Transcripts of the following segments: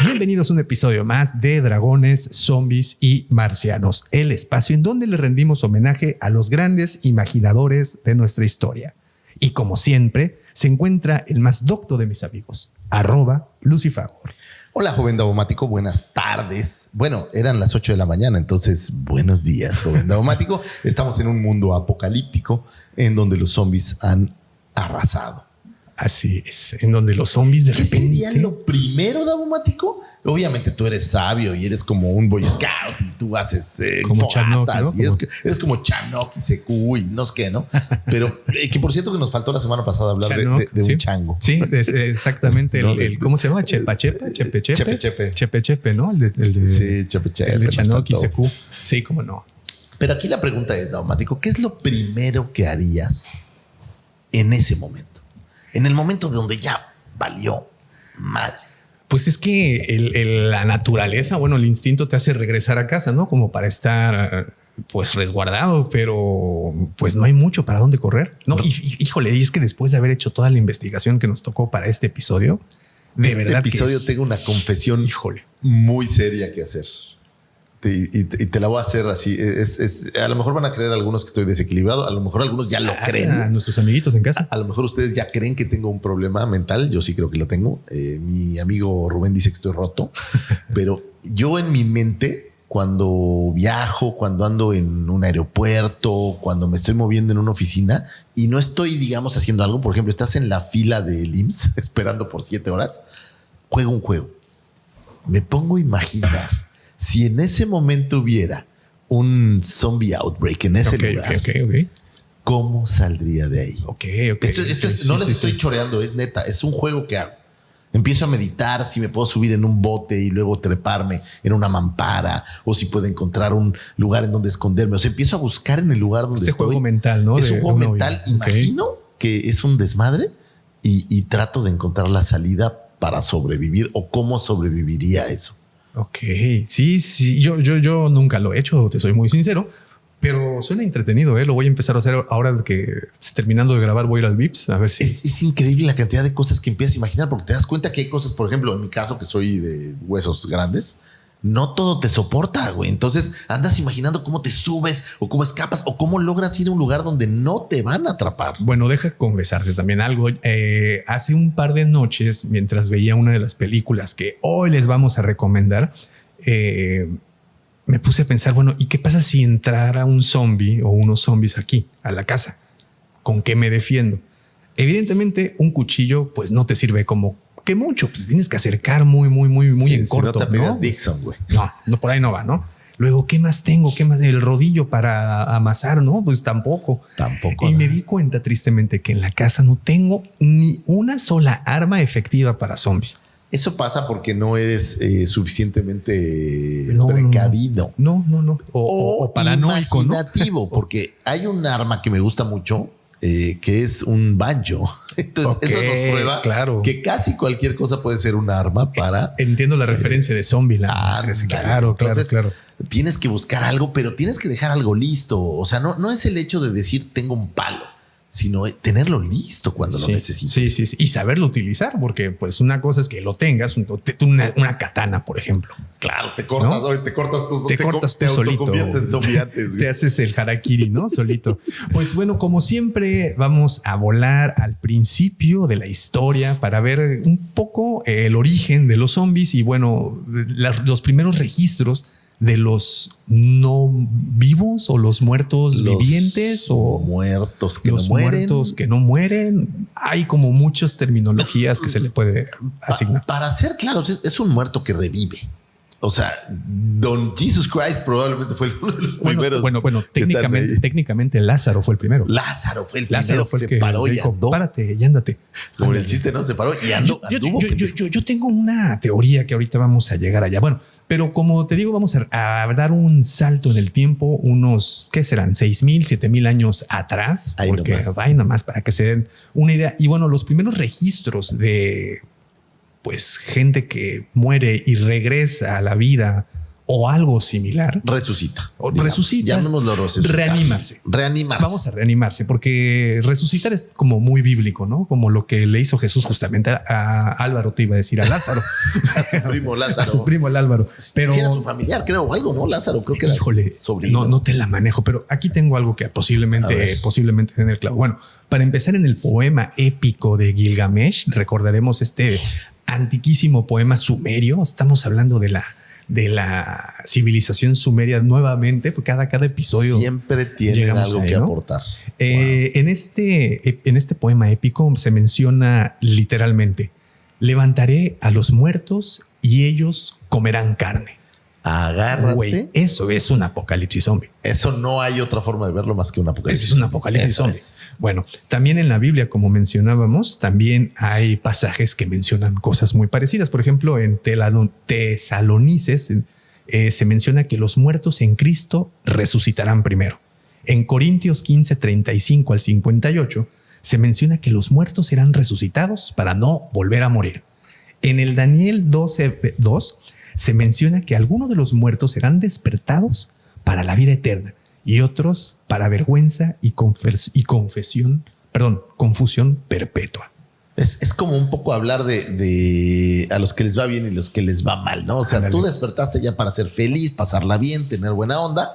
Bienvenidos a un episodio más de Dragones, Zombies y Marcianos, el espacio en donde le rendimos homenaje a los grandes imaginadores de nuestra historia. Y como siempre, se encuentra el más docto de mis amigos, @Lucifagor. Hola, joven Davomático, buenas tardes. Bueno, eran las 8 de la mañana, entonces buenos días, joven Davomático. Estamos en un mundo apocalíptico en donde los zombies han arrasado. Así es, en donde los zombies de repente... ¿Qué sería lo primero, Davomático? Obviamente tú eres sabio y eres como un Boy Scout y tú haces como Chanok, ¿no? Y eres como Chanok y Secu y no sé qué, ¿no? Pero que por cierto que nos faltó la semana pasada hablar Chanok, de ¿sí? un chango. Sí, exactamente. ¿No? ¿Cómo se llama? Chepe, ¿no? El de Sí, Chepe. El de Chanok y Secu. Sí, cómo no. Pero aquí la pregunta es, Davomático, ¿qué es lo primero que harías en ese momento? En el momento de donde ya valió madres. Pues es que la naturaleza, bueno, el instinto te hace regresar a casa, ¿no? Como para estar pues resguardado, pero pues no hay mucho para dónde correr. No, híjole, y es que después de haber hecho toda la investigación que nos tocó para este episodio, de verdad que episodio tengo una confesión muy seria que hacer. Y te la voy a hacer así. A lo mejor van a creer algunos que estoy desequilibrado. A lo mejor algunos ya lo creen. A nuestros amiguitos en casa. A lo mejor ustedes ya creen que tengo un problema mental. Yo sí creo que lo tengo. Mi amigo Rubén dice que estoy roto. Pero yo en mi mente, cuando viajo, cuando ando en un aeropuerto, cuando me estoy moviendo en una oficina y no estoy, digamos, haciendo algo, por ejemplo, estás en la fila del IMSS esperando por 7 horas, juego un juego. Me pongo a imaginar si en ese momento hubiera un zombie outbreak en ese lugar, ¿cómo saldría de ahí? No les estoy choreando, es neta, es un juego que hago. Empiezo a meditar si me puedo subir en un bote y luego treparme en una mampara, o si puedo encontrar un lugar en donde esconderme. O sea, empiezo a buscar en el lugar donde estoy. Juego mental, ¿no? Es un juego mental. Imagino que es un desmadre y trato de encontrar la salida para sobrevivir o cómo sobreviviría a eso. Ok, sí. Yo nunca lo he hecho, te soy muy sincero, pero suena entretenido, ¿eh? Lo voy a empezar a hacer ahora que terminando de grabar voy a ir al Vips a ver si... Es increíble la cantidad de cosas que empiezas a imaginar porque te das cuenta que hay cosas, por ejemplo, en mi caso que soy de huesos grandes, no todo te soporta, güey. Entonces andas imaginando cómo te subes o cómo escapas o cómo logras ir a un lugar donde no te van a atrapar. Bueno, deja confesarte también algo. Hace un par de noches, mientras veía una de las películas que hoy les vamos a recomendar, me puse a pensar, bueno, ¿y qué pasa si entrara un zombie o unos zombies aquí a la casa? ¿Con qué me defiendo? Evidentemente, un cuchillo pues no te sirve como que mucho, pues tienes que acercar muy en corto. No te pegas Dixon, güey. No, por ahí no va, ¿no? Luego, ¿qué más tengo? ¿Qué más? El rodillo para amasar, ¿no? Pues tampoco. Y me di cuenta tristemente que en la casa no tengo ni una sola arma efectiva para zombies. Eso pasa porque no eres suficientemente precavido. No. O paranoico, imaginativo, ¿no? Porque hay un arma que me gusta mucho, que es un banjo. Entonces eso nos prueba que casi cualquier cosa puede ser un arma para... Entiendo la referencia de Zombieland. Claro. Tienes que buscar algo, pero tienes que dejar algo listo. O sea, no es el hecho de decir tengo un palo, sino tenerlo listo cuando lo necesites. Sí. Y saberlo utilizar, porque pues una cosa es que lo tengas, una katana, por ejemplo. Claro, te cortas, ¿no? Te cortas tú solito. Conviertes en zombie antes, te haces el harakiri, ¿no? Solito. Pues bueno, como siempre, vamos a volar al principio de la historia para ver un poco el origen de los zombies y bueno, los primeros registros de los no vivos o los muertos vivientes o muertos que los no mueren. Muertos que no mueren. Hay como muchas terminologías que se le puede asignar. Para ser claros, es un muerto que revive. O sea, Don Jesus Christ probablemente fue uno de los primeros. Bueno, técnicamente Lázaro fue el primero. Lázaro fue el primero que se paró y andó. Párate y ándate. Como el chiste, ¿no? Se paró y andó. Yo tengo una teoría que ahorita vamos a llegar allá. Bueno, pero como te digo, vamos a dar un salto en el tiempo, unos, ¿qué serán? 6,000, 7,000 años atrás. Porque hay nomás para que se den una idea. Y bueno, los primeros registros de pues gente que muere y regresa a la vida o algo similar. Resucita. O resucita. Llamémoslo resucitar. Reanimarse. Vamos a reanimarse, porque resucitar es como muy bíblico, ¿no? Como lo que le hizo Jesús justamente a Álvaro, te iba a decir, a Lázaro. A su primo Lázaro. A su primo el Álvaro. Pero sí, era su familiar, creo, o algo, ¿no? Lázaro, creo que era. Híjole, sobrino. No te la manejo, pero aquí tengo algo que posiblemente tener claro. Bueno, para empezar, en el poema épico de Gilgamesh, recordaremos este antiquísimo poema sumerio. Estamos hablando de la civilización sumeria nuevamente, porque cada episodio siempre tienen algo que aportar. En este poema épico se menciona literalmente: levantaré a los muertos y ellos comerán carne. Agárrate. Güey, eso es un apocalipsis zombie. Eso no hay otra forma de verlo más que un apocalipsis. Eso es un apocalipsis zombie. Bueno, también en la Biblia, como mencionábamos, también hay pasajes que mencionan cosas muy parecidas. Por ejemplo, en Tesalonicenses se menciona que los muertos en Cristo resucitarán primero. En Corintios 15, 35 al 58 se menciona que los muertos serán resucitados para no volver a morir. En el Daniel 12, 2 se menciona que algunos de los muertos serán despertados para la vida eterna y otros para vergüenza y confusión perpetua. Es como un poco hablar de a los que les va bien y los que les va mal, ¿no? O sea, tú despertaste ya para ser feliz, pasarla bien, tener buena onda.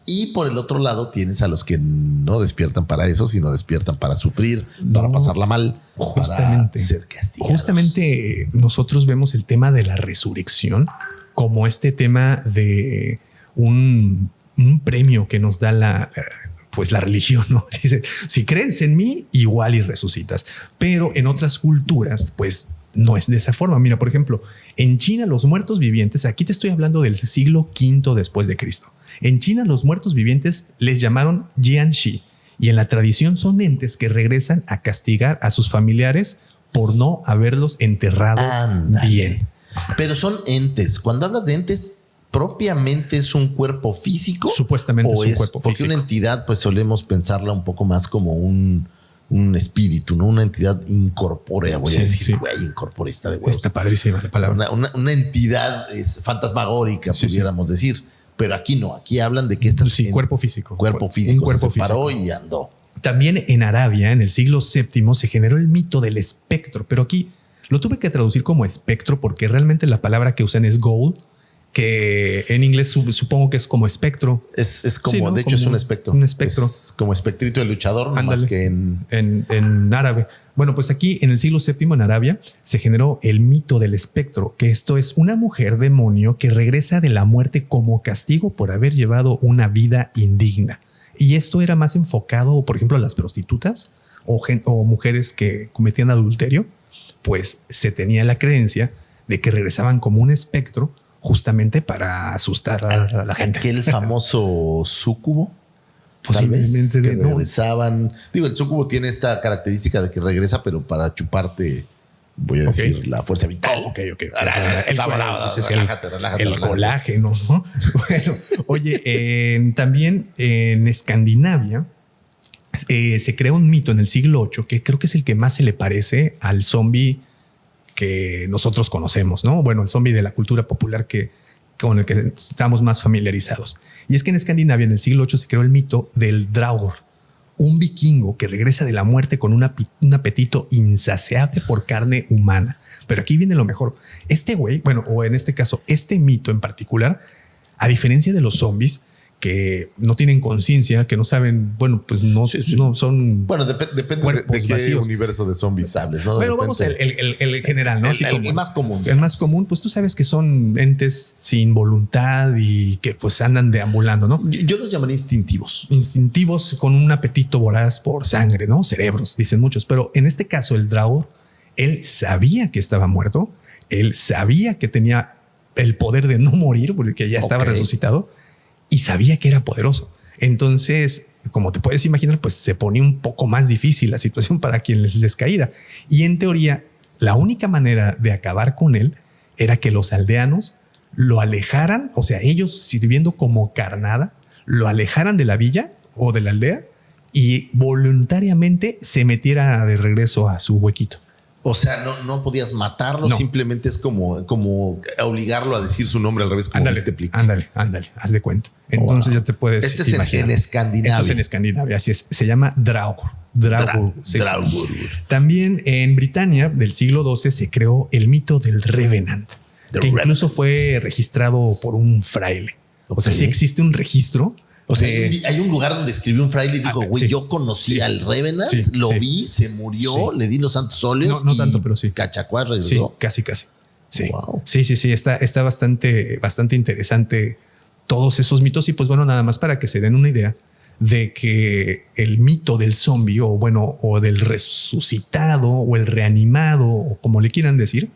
Y por el otro lado tienes a los que no despiertan para eso, sino despiertan para sufrir, para pasarla mal, para ser castigados. Justamente nosotros vemos el tema de la resurrección como este tema de un premio que nos da la religión, ¿no? Dice, si crees en mí, igual y resucitas. Pero en otras culturas, pues no es de esa forma. Mira, por ejemplo, en China los muertos vivientes, aquí te estoy hablando del siglo V después de Cristo. En China los muertos vivientes les llamaron Jianxi y en la tradición son entes que regresan a castigar a sus familiares por no haberlos enterrado bien. Pero son entes. Cuando hablas de entes, ¿propiamente es un cuerpo físico? Supuestamente es un cuerpo físico. Porque una entidad, pues solemos pensarla un poco más como un espíritu, ¿no? Una entidad incorpórea, voy a decir, güey, incorpórea está de huevos. Está padrísima la palabra. Una entidad fantasmagórica, pudiéramos decir. Pero aquí no, aquí hablan de que estas cuerpo físico. Cuerpo físico. Un cuerpo se paró y andó. También en Arabia, en el siglo VII, se generó el mito del espectro, pero aquí lo tuve que traducir como espectro porque realmente la palabra que usan es ghoul, que en inglés supongo que es como espectro. Es como, sí, ¿no? De hecho, es un espectro. Un espectro. Es como espectrito de luchador, no más que en árabe. Bueno, pues aquí en el siglo VII en Arabia se generó el mito del espectro, que esto es una mujer demonio que regresa de la muerte como castigo por haber llevado una vida indigna. Y esto era más enfocado, por ejemplo, a las prostitutas o mujeres que cometían adulterio, pues se tenía la creencia de que regresaban como un espectro justamente para asustar a la gente. Aquel famoso súcubo. Posiblemente que regresaban. Digo, el súcubo tiene esta característica de que regresa, pero para chuparte, voy a decir, la fuerza vital. El colágeno, ¿no? Bueno, oye, también en Escandinavia se creó un mito en el siglo VIII que creo que es el que más se le parece al zombie que nosotros conocemos, ¿no? Bueno, el zombie de la cultura popular con el que estamos más familiarizados. Y es que en Escandinavia, en el siglo VIII, se creó el mito del Draugr, un vikingo que regresa de la muerte con un apetito insaciable por carne humana. Pero aquí viene lo mejor. Este güey, bueno, o en este caso, este mito en particular, a diferencia de los zombies, que no tienen conciencia, que no saben, bueno, pues no son. Bueno, depende de qué vacíos. Universo de zombies hables, ¿no? Pero vamos el general, ¿no? El más común. El más común, pues tú sabes que son entes sin voluntad y que pues andan deambulando, ¿no? Yo los llamaría instintivos. Instintivos con un apetito voraz por sangre, ¿no? Cerebros, dicen muchos. Pero en este caso, el Draugr, él sabía que estaba muerto, él sabía que tenía el poder de no morir porque ya estaba resucitado. Y sabía que era poderoso. Entonces, como te puedes imaginar, pues se ponía un poco más difícil la situación para quien les caía. Y en teoría, la única manera de acabar con él era que los aldeanos lo alejaran, o sea, ellos sirviendo como carnada, lo alejaran de la villa o de la aldea y voluntariamente se metiera de regreso a su huequito. O sea, no podías matarlo, No. simplemente es como obligarlo a decir su nombre al revés, como Ándale, este plic. ándale, haz de cuenta. Entonces ya te puedes Esto es en imaginar. Escandinavia. Esto es en Escandinavia, así es. Se llama Draugur. Sí. Draugur. También en Britania del siglo XII se creó el mito del Revenant, que incluso fue registrado por un fraile. O sea, sí existe un registro. O sea, hay un lugar donde escribió un fraile y dijo, güey, sí. yo conocí al Revenant, lo vi, se murió, le di los santos óleos. No tanto, pero sí. Cachacuás regresó. Sí, casi. Sí. Wow. Sí. Está bastante interesante todos esos mitos. Y pues bueno, nada más para que se den una idea de que el mito del zombie o del resucitado o el reanimado o como le quieran decir,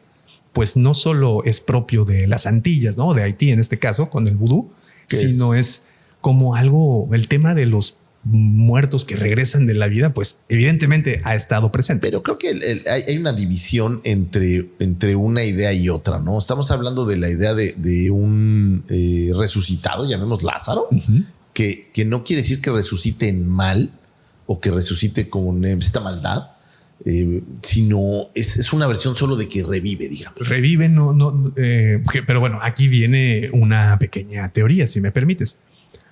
pues no solo es propio de las Antillas, ¿no? De Haití en este caso, con el vudú, sino es como algo, el tema de los muertos que regresan de la vida, pues evidentemente ha estado presente. Pero creo que hay una división entre una idea y otra, ¿no? Estamos hablando de la idea de un resucitado, llamemos Lázaro, que no quiere decir que resucite en mal o que resucite con esta maldad, sino es una versión solo de que revive, digamos. Revive, pero bueno, aquí viene una pequeña teoría, si me permites.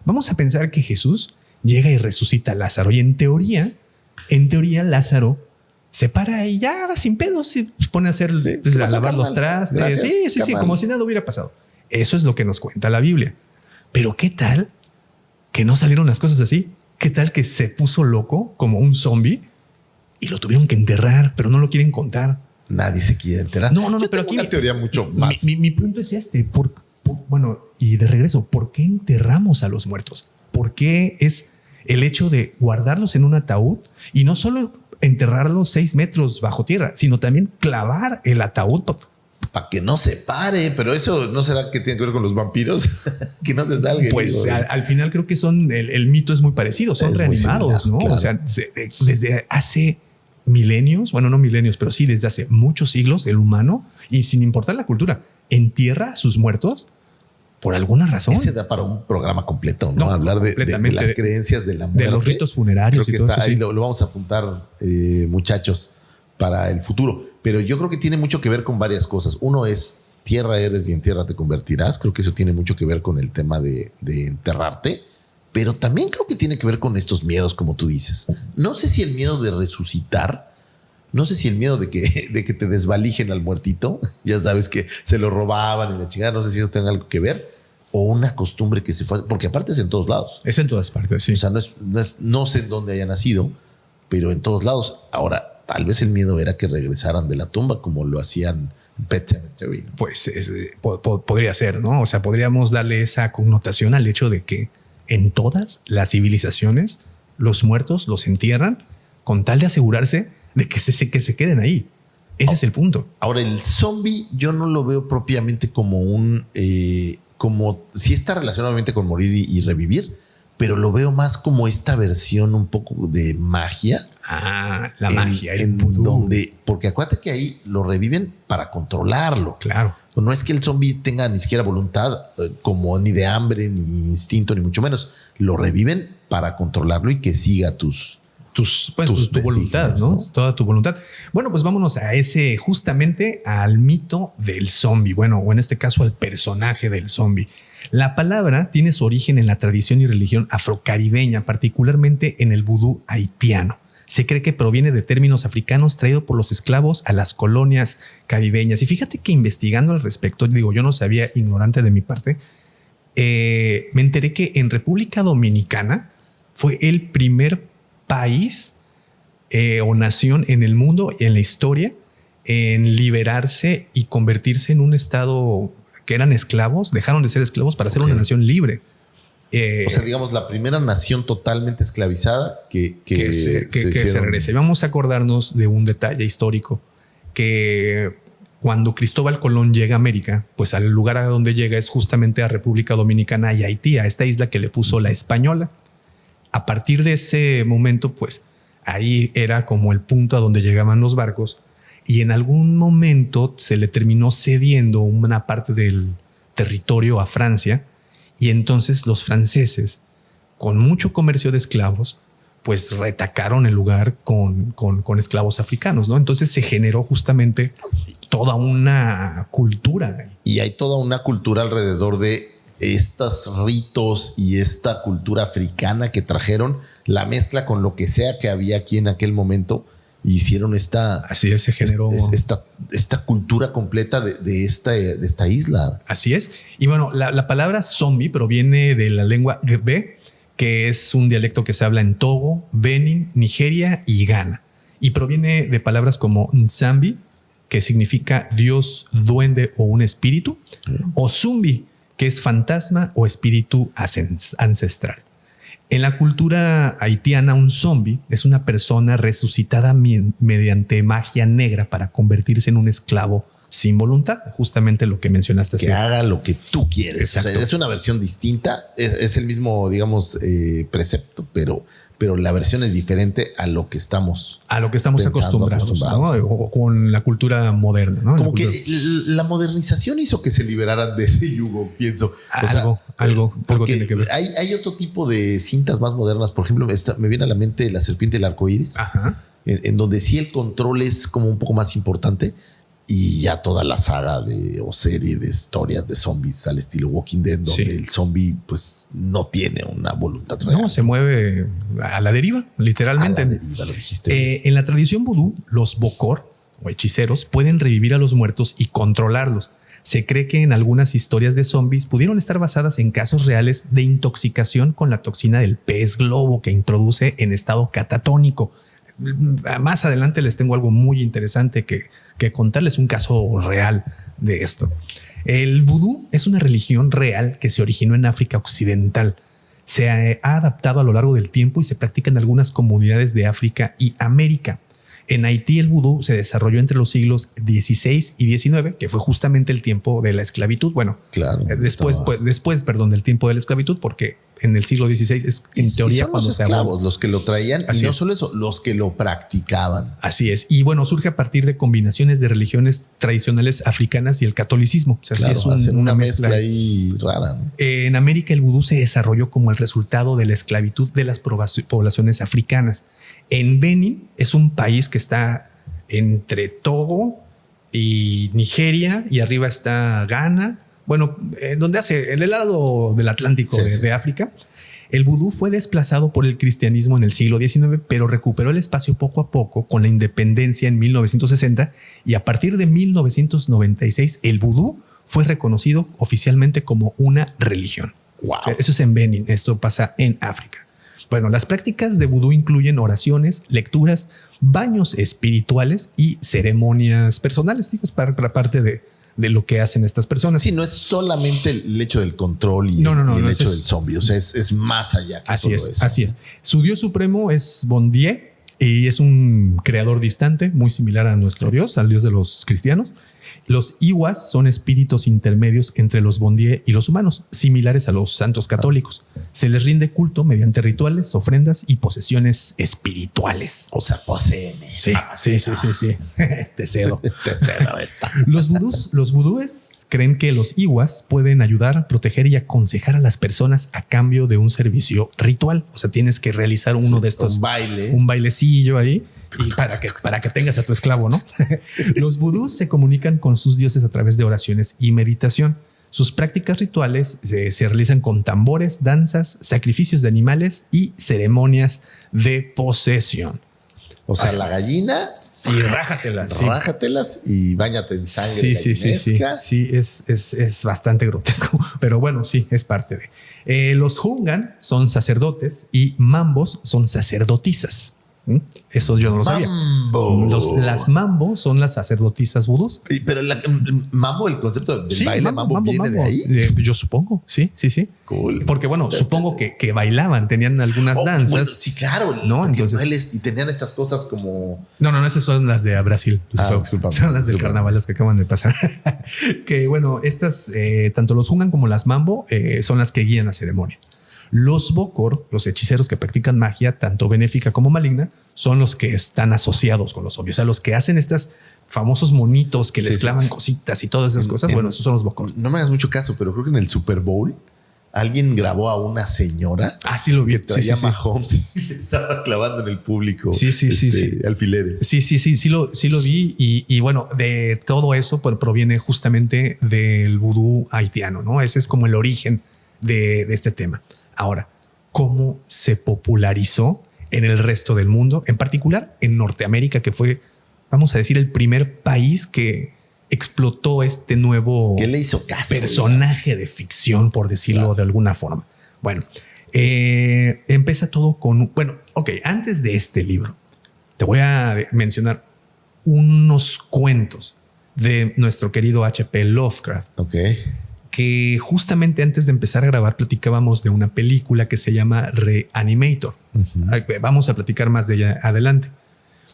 Vamos a pensar que Jesús llega y resucita a Lázaro y en teoría Lázaro se para y ya sin pedos se pone a hacer, a lavar los trastes. Gracias, sí, como si nada hubiera pasado. Eso es lo que nos cuenta la Biblia. Pero ¿qué tal que no salieron las cosas así? ¿Qué tal que se puso loco como un zombie y lo tuvieron que enterrar, pero no lo quieren contar? Nadie se quiere enterar. No, Yo pero tengo aquí una teoría mucho más. Mi punto es este. Bueno, y de regreso, ¿por qué enterramos a los muertos? ¿Por qué es el hecho de guardarlos en un ataúd y no solo enterrarlos 6 metros bajo tierra, sino también clavar el ataúd? Para que no se pare, pero eso no será que tiene que ver con los vampiros, que no se salga. Pues al final creo que el mito es muy parecido, son reanimados, similar, ¿no? Claro. O sea, desde hace milenios, bueno, no milenios, pero sí desde hace muchos siglos, el humano, y sin importar la cultura, entierra a sus muertos por alguna razón. Ese da para un programa completo, ¿no? Hablar de las creencias de la muerte. De los ritos funerarios. Creo que está ahí, lo vamos a apuntar, muchachos, para el futuro. Pero yo creo que tiene mucho que ver con varias cosas. Uno es tierra eres y en tierra te convertirás. Creo que eso tiene mucho que ver con el tema de enterrarte. Pero también creo que tiene que ver con estos miedos, como tú dices. No sé si el miedo de resucitar, no sé si el miedo de que te desvalijen al muertito, ya sabes que se lo robaban y la chingada, no sé si eso tenga algo que ver, o una costumbre que se fue, porque aparte es en todos lados. Es en todas partes, sí. O sea, no sé en dónde haya nacido, pero en todos lados. Ahora, tal vez el miedo era que regresaran de la tumba como lo hacían en Pet Sematary, ¿no? Pues podría ser, ¿no? O sea, podríamos darle esa connotación al hecho de que en todas las civilizaciones los muertos los entierran con tal de asegurarse de que se queden ahí. Ese es el punto. Ahora, el zombie yo no lo veo propiamente como como sí está relacionado con morir y revivir, pero lo veo más como esta versión un poco de magia. La magia, el vudú. Porque acuérdate que ahí lo reviven para controlarlo. Claro. No es que el zombie tenga ni siquiera voluntad, como ni de hambre, ni instinto, ni mucho menos. Lo reviven para controlarlo y que siga tu voluntad, ¿no? Toda tu voluntad. Bueno, pues vámonos a justamente al mito del zombie. Bueno, o en este caso al personaje del zombie. La palabra tiene su origen en la tradición y religión afrocaribeña, particularmente en el vudú haitiano. Se cree que proviene de términos africanos traídos por los esclavos a las colonias caribeñas. Y fíjate que investigando al respecto, yo no sabía, ignorante de mi parte, me enteré que en República Dominicana fue el primer país o nación en el mundo y en la historia en liberarse y convertirse en un estado que eran esclavos, dejaron de ser esclavos para ser una nación libre. O sea, digamos, la primera nación totalmente esclavizada que se regrese. Vamos a acordarnos de un detalle histórico, que cuando Cristóbal Colón llega a América, pues al lugar a donde llega es justamente a República Dominicana y Haití, a esta isla que le puso la Española. A partir de ese momento, pues ahí era como el punto a donde llegaban los barcos, y en algún momento se le terminó cediendo una parte del territorio a Francia. Y entonces los franceses, con mucho comercio de esclavos, pues retacaron el lugar con esclavos africanos, ¿no? Entonces se generó justamente toda una cultura. Y hay toda una cultura alrededor de estos ritos y esta cultura africana que trajeron, la mezcla con lo que sea que había aquí en aquel momento, hicieron esta... Así es, se generó... Esta cultura completa de esta isla. Así es. Y bueno, la palabra zombie proviene de la lengua Gbe, que es un dialecto que se habla en Togo, Benin, Nigeria y Ghana. Y proviene de palabras como Nsambi, que significa Dios, duende o un espíritu, o Zumbi, que es fantasma o espíritu ancestral. En la cultura haitiana, un zombie es una persona resucitada mediante magia negra para convertirse en un esclavo sin voluntad, justamente lo que mencionaste. Que haga lo que tú quieres. O sea, es una versión distinta, es el mismo, digamos, precepto, pero la versión es diferente a lo que estamos acostumbrados, ¿no? O con la cultura moderna, ¿no? Como que la modernización hizo que se liberaran de ese yugo, pienso. Algo tiene que ver. Hay otro tipo de cintas más modernas. Por ejemplo, me viene a la mente La serpiente del arco iris, en donde sí el control es como un poco más importante. Y ya toda la saga o serie de historias de zombies al estilo Walking Dead, donde el zombie pues no tiene una voluntad real. No, se mueve a la deriva, literalmente. A la deriva, lo dijiste. En la tradición vudú, los bokor o hechiceros pueden revivir a los muertos y controlarlos. Se cree que en algunas historias de zombies pudieron estar basadas en casos reales de intoxicación con la toxina del pez globo que introduce en estado catatónico. Más adelante les tengo algo muy interesante que contarles, un caso real de esto. El vudú es una religión real que se originó en África Occidental. Se ha adaptado a lo largo del tiempo y se practica en algunas comunidades de África y América. En Haití el vudú se desarrolló entre los siglos XVI y XIX, que fue justamente el tiempo de la esclavitud. Bueno, claro, después del tiempo de la esclavitud, porque en el siglo XVI es en teoría son cuando los esclavos los que lo traían. Así y no es. solo eso, los que lo practicaban. Así es. Y bueno, surge a partir de combinaciones de religiones tradicionales africanas y el catolicismo. O sea, claro, sí es hacen una mezcla ahí rara, ¿no? En América el vudú se desarrolló como el resultado de la esclavitud de las poblaciones africanas. En Benin es un país que está entre Togo y Nigeria, y arriba está Ghana. Bueno, donde hace el lado del Atlántico de África. El vudú fue desplazado por el cristianismo en el siglo XIX, pero recuperó el espacio poco a poco con la independencia en 1960, y a partir de 1996 el vudú fue reconocido oficialmente como una religión. Wow. Eso es en Benin, esto pasa en África. Bueno, las prácticas de vudú incluyen oraciones, lecturas, baños espirituales y ceremonias personales. Digo, es para parte de lo que hacen estas personas. Sí, no es solamente el hecho del control y el hecho del zombie. O sea, es más allá que así solo es, eso. Así es. Su dios supremo es Bondye y es un creador distante, muy similar a nuestro dios, al dios de los cristianos. Los Iwas son espíritus intermedios entre los Bondye y los humanos, similares a los santos católicos. Se les rinde culto mediante rituales, ofrendas y posesiones espirituales. O sea, poseen. Sí. Te cedo esta. Los vudúes creen que los Iwas pueden ayudar, proteger y aconsejar a las personas a cambio de un servicio ritual. O sea, tienes que realizar uno de estos. Un bailecillo ahí. Y para que tengas a tu esclavo, ¿no? Los vudús se comunican con sus dioses a través de oraciones y meditación. Sus prácticas rituales se realizan con tambores, danzas, sacrificios de animales y ceremonias de posesión. O sea, la gallina. Sí, rájatelas. Rájatelas y báñate en sangre. Sí, es bastante grotesco. Pero bueno, sí, es parte de. Los Hungan son sacerdotes y Mambos son sacerdotisas. Eso yo no lo sabía. Las mambo son las sacerdotisas vudús. Pero mambo, el concepto del baile mambo viene de ahí. Yo supongo. Sí. Cool. Porque bueno, supongo que bailaban, tenían algunas danzas. Bueno, sí, claro. No, entonces bailes, y tenían estas cosas como. No, esas son las de Brasil. Disculpa. Son las del carnaval, las que acaban de pasar. Que bueno, estas, tanto los Hungan como las mambo, son las que guían la ceremonia. Los bokor, los hechiceros que practican magia, tanto benéfica como maligna, son los que están asociados con los zombies. O sea, los que hacen estos famosos monitos que les clavan cositas y todas esas cosas. Bueno, esos son los bokor. No me hagas mucho caso, pero creo que en el Super Bowl alguien grabó a una señora. Sí lo vi. Que traía Mahomes y le estaba clavando en el público. Sí. Alfileres. Sí lo vi. Y bueno, de todo eso pues, proviene justamente del vudú haitiano, ¿no? Ese es como el origen de este tema. Ahora, ¿cómo se popularizó en el resto del mundo? En particular en Norteamérica, que fue, vamos a decir, el primer país que explotó este nuevo ¿Qué le hizo caso, personaje de ficción, por decirlo de alguna forma. Bueno, empieza todo con... Bueno, ok, antes de este libro, te voy a mencionar unos cuentos de nuestro querido H.P. Lovecraft. Ok. Que justamente antes de empezar a grabar platicábamos de una película que se llama Reanimator. Vamos a platicar más de ella adelante.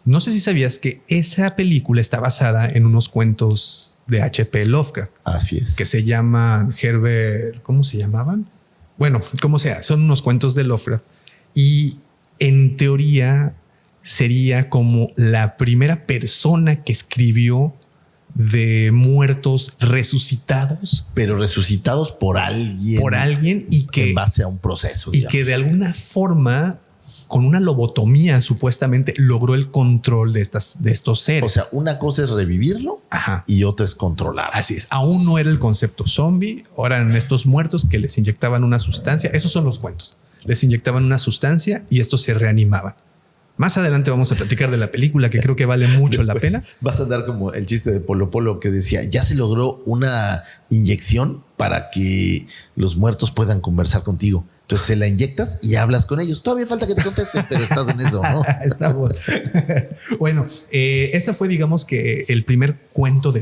No sé si sabías que esa película está basada en unos cuentos de H.P. Lovecraft. Así es. Que se llaman Herbert... ¿Cómo se llamaban? Bueno, como sea, son unos cuentos de Lovecraft. Y en teoría sería como la primera persona que escribió de muertos resucitados. Pero resucitados por alguien. Por alguien y que... En base a un proceso. Y que de alguna forma... con una lobotomía supuestamente logró el control de estos seres. O sea, una cosa es revivirlo y otra es controlar. Así es. Aún no era el concepto zombie. Ahora eran estos muertos que les inyectaban una sustancia. Esos son los cuentos. Les inyectaban una sustancia y estos se reanimaban. Más adelante vamos a platicar de la película que creo que vale mucho la pena. Vas a dar como el chiste de Polo Polo que decía, ya se logró una inyección para que los muertos puedan conversar contigo. Entonces se la inyectas y hablas con ellos. Todavía falta que te contesten, pero estás en eso, ¿no? Estamos. Bueno, esa fue, digamos que el primer cuento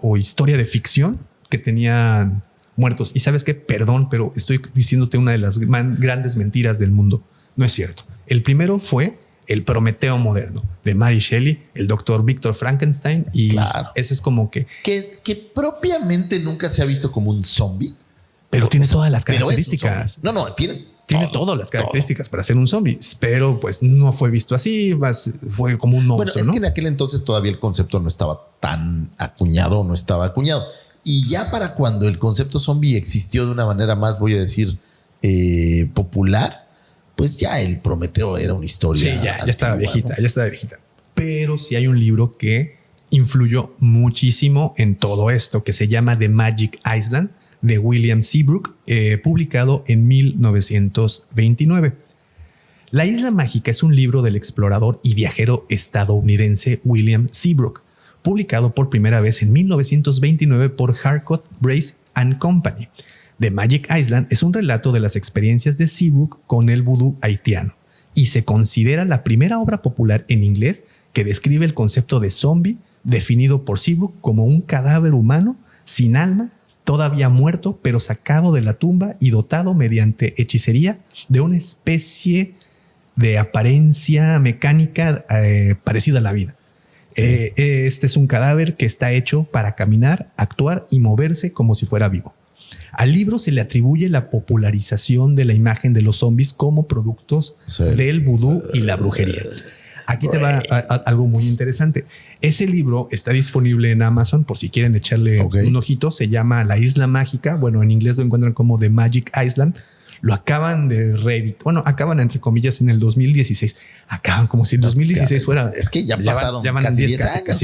o historia de ficción que tenían muertos. Y sabes qué, perdón, pero estoy diciéndote una de las grandes mentiras del mundo. No es cierto. El primero fue el Prometeo moderno de Mary Shelley, el doctor Víctor Frankenstein. Y ese es como que propiamente nunca se ha visto como un zombie. Pero tiene todas las características. Tiene todas las características para ser un zombie, pero pues no fue visto así, fue como un monstruo. Bueno, es que en aquel entonces todavía el concepto no estaba tan acuñado, no estaba acuñado. Y ya para cuando el concepto zombie existió de una manera más, voy a decir, popular, pues ya el Prometeo era una historia. Sí, ya estaba viejita, ya estaba viejita. Pero sí hay un libro que influyó muchísimo en todo esto, que se llama The Magic Island, de William Seabrook, publicado en 1929. La Isla Mágica es un libro del explorador y viajero estadounidense William Seabrook, publicado por primera vez en 1929 por Harcourt, Brace and Company. The Magic Island es un relato de las experiencias de Seabrook con el vudú haitiano y se considera la primera obra popular en inglés que describe el concepto de zombie, definido por Seabrook como un cadáver humano sin alma, todavía muerto, pero sacado de la tumba y dotado mediante hechicería de una especie de apariencia mecánica parecida a la vida. Este es un cadáver que está hecho para caminar, actuar y moverse como si fuera vivo. Al libro se le atribuye la popularización de la imagen de los zombies como productos del vudú y la brujería. Aquí te va algo muy interesante. Ese libro está disponible en Amazon por si quieren echarle un ojito. Se llama La Isla Mágica. Bueno, en inglés lo encuentran como The Magic Island. Lo acaban de reeditar. Bueno, acaban entre comillas en el 2016. Acaban como si el 2016 fuera. Es que ya pasaron casi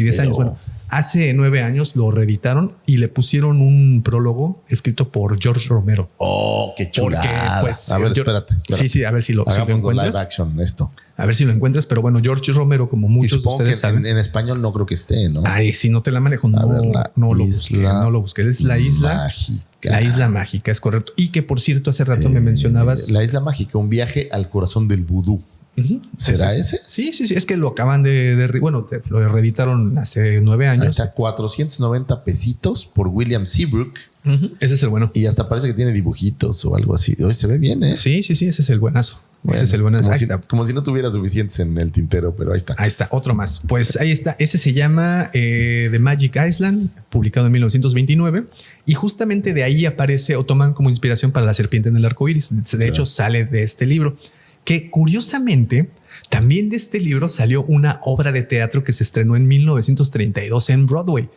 10 años. Bueno, hace 9 años lo reeditaron y le pusieron un prólogo escrito por George Romero. Oh, qué chulada. Porque, pues, a ver, espérate. Sí, a ver si lo encuentras. Live action esto. A ver si lo encuentras. Pero bueno, George Romero, como muchos de ustedes saben. En español no creo que esté, ¿no? Ay, si no te la manejo, no lo busques. Es la isla mágica. La Isla Mágica, es correcto. Y que, por cierto, hace rato me mencionabas. La Isla Mágica, un viaje al corazón del vudú. ¿Será ese? Sí. Es que lo acaban lo reeditaron hace 9 años. Hasta 490 pesitos por William Seabrook. Ese es el bueno. Y hasta parece que tiene dibujitos o algo así. Hoy se ve bien, ¿eh? Sí, ese es el buenazo. Bueno, ese es el buenazo. Como si no tuviera suficientes en el tintero, pero ahí está. Ahí está, otro más. Pues ahí está. Ese se llama The Magic Island, publicado en 1929. Y justamente de ahí aparece o toman como inspiración para La Serpiente en el Arco Iris. De hecho, sale de este libro. Que curiosamente, también de este libro salió una obra de teatro que se estrenó en 1932 en Broadway.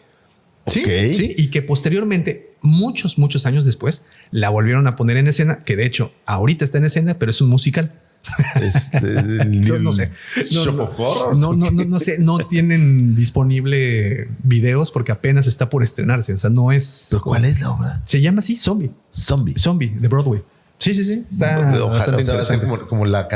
Sí, Ok. sí, y que posteriormente, muchos años después, la volvieron a poner en escena, que de hecho ahorita está en escena, pero es un musical. No sé. Shop of Horrors. No sé, no tienen disponible videos porque apenas está por estrenarse. O sea, no es. ¿Pero cuál es la obra? Se llama así Zombie. Zombie de Broadway. Sí. Está Ojalá, bastante o sea, va a ser interesante. como la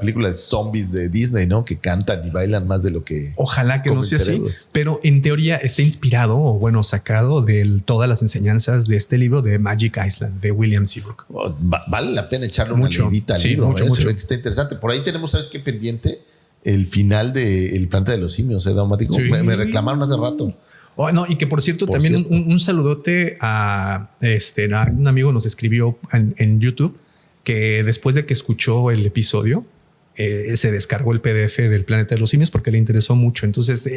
película de zombies de Disney, ¿no? Que cantan y bailan más de lo que... Ojalá que no comen sea así, cerebros. pero en teoría está inspirado o bueno, sacado de todas las enseñanzas de este libro de Magic Island de William Seabrook. Vale la pena echarle Mucho. una leidita al Sí, libro. mucho. Se ve que está interesante. Por ahí tenemos, ¿sabes qué pendiente? El final de El Planeta de los Simios, Daumático. Sí. Me reclamaron hace rato. Oh, no, y que por cierto, Por también cierto. un saludote a un amigo nos escribió en YouTube que después de que escuchó el episodio, se descargó el PDF del Planeta de los Simios porque le interesó mucho. Entonces,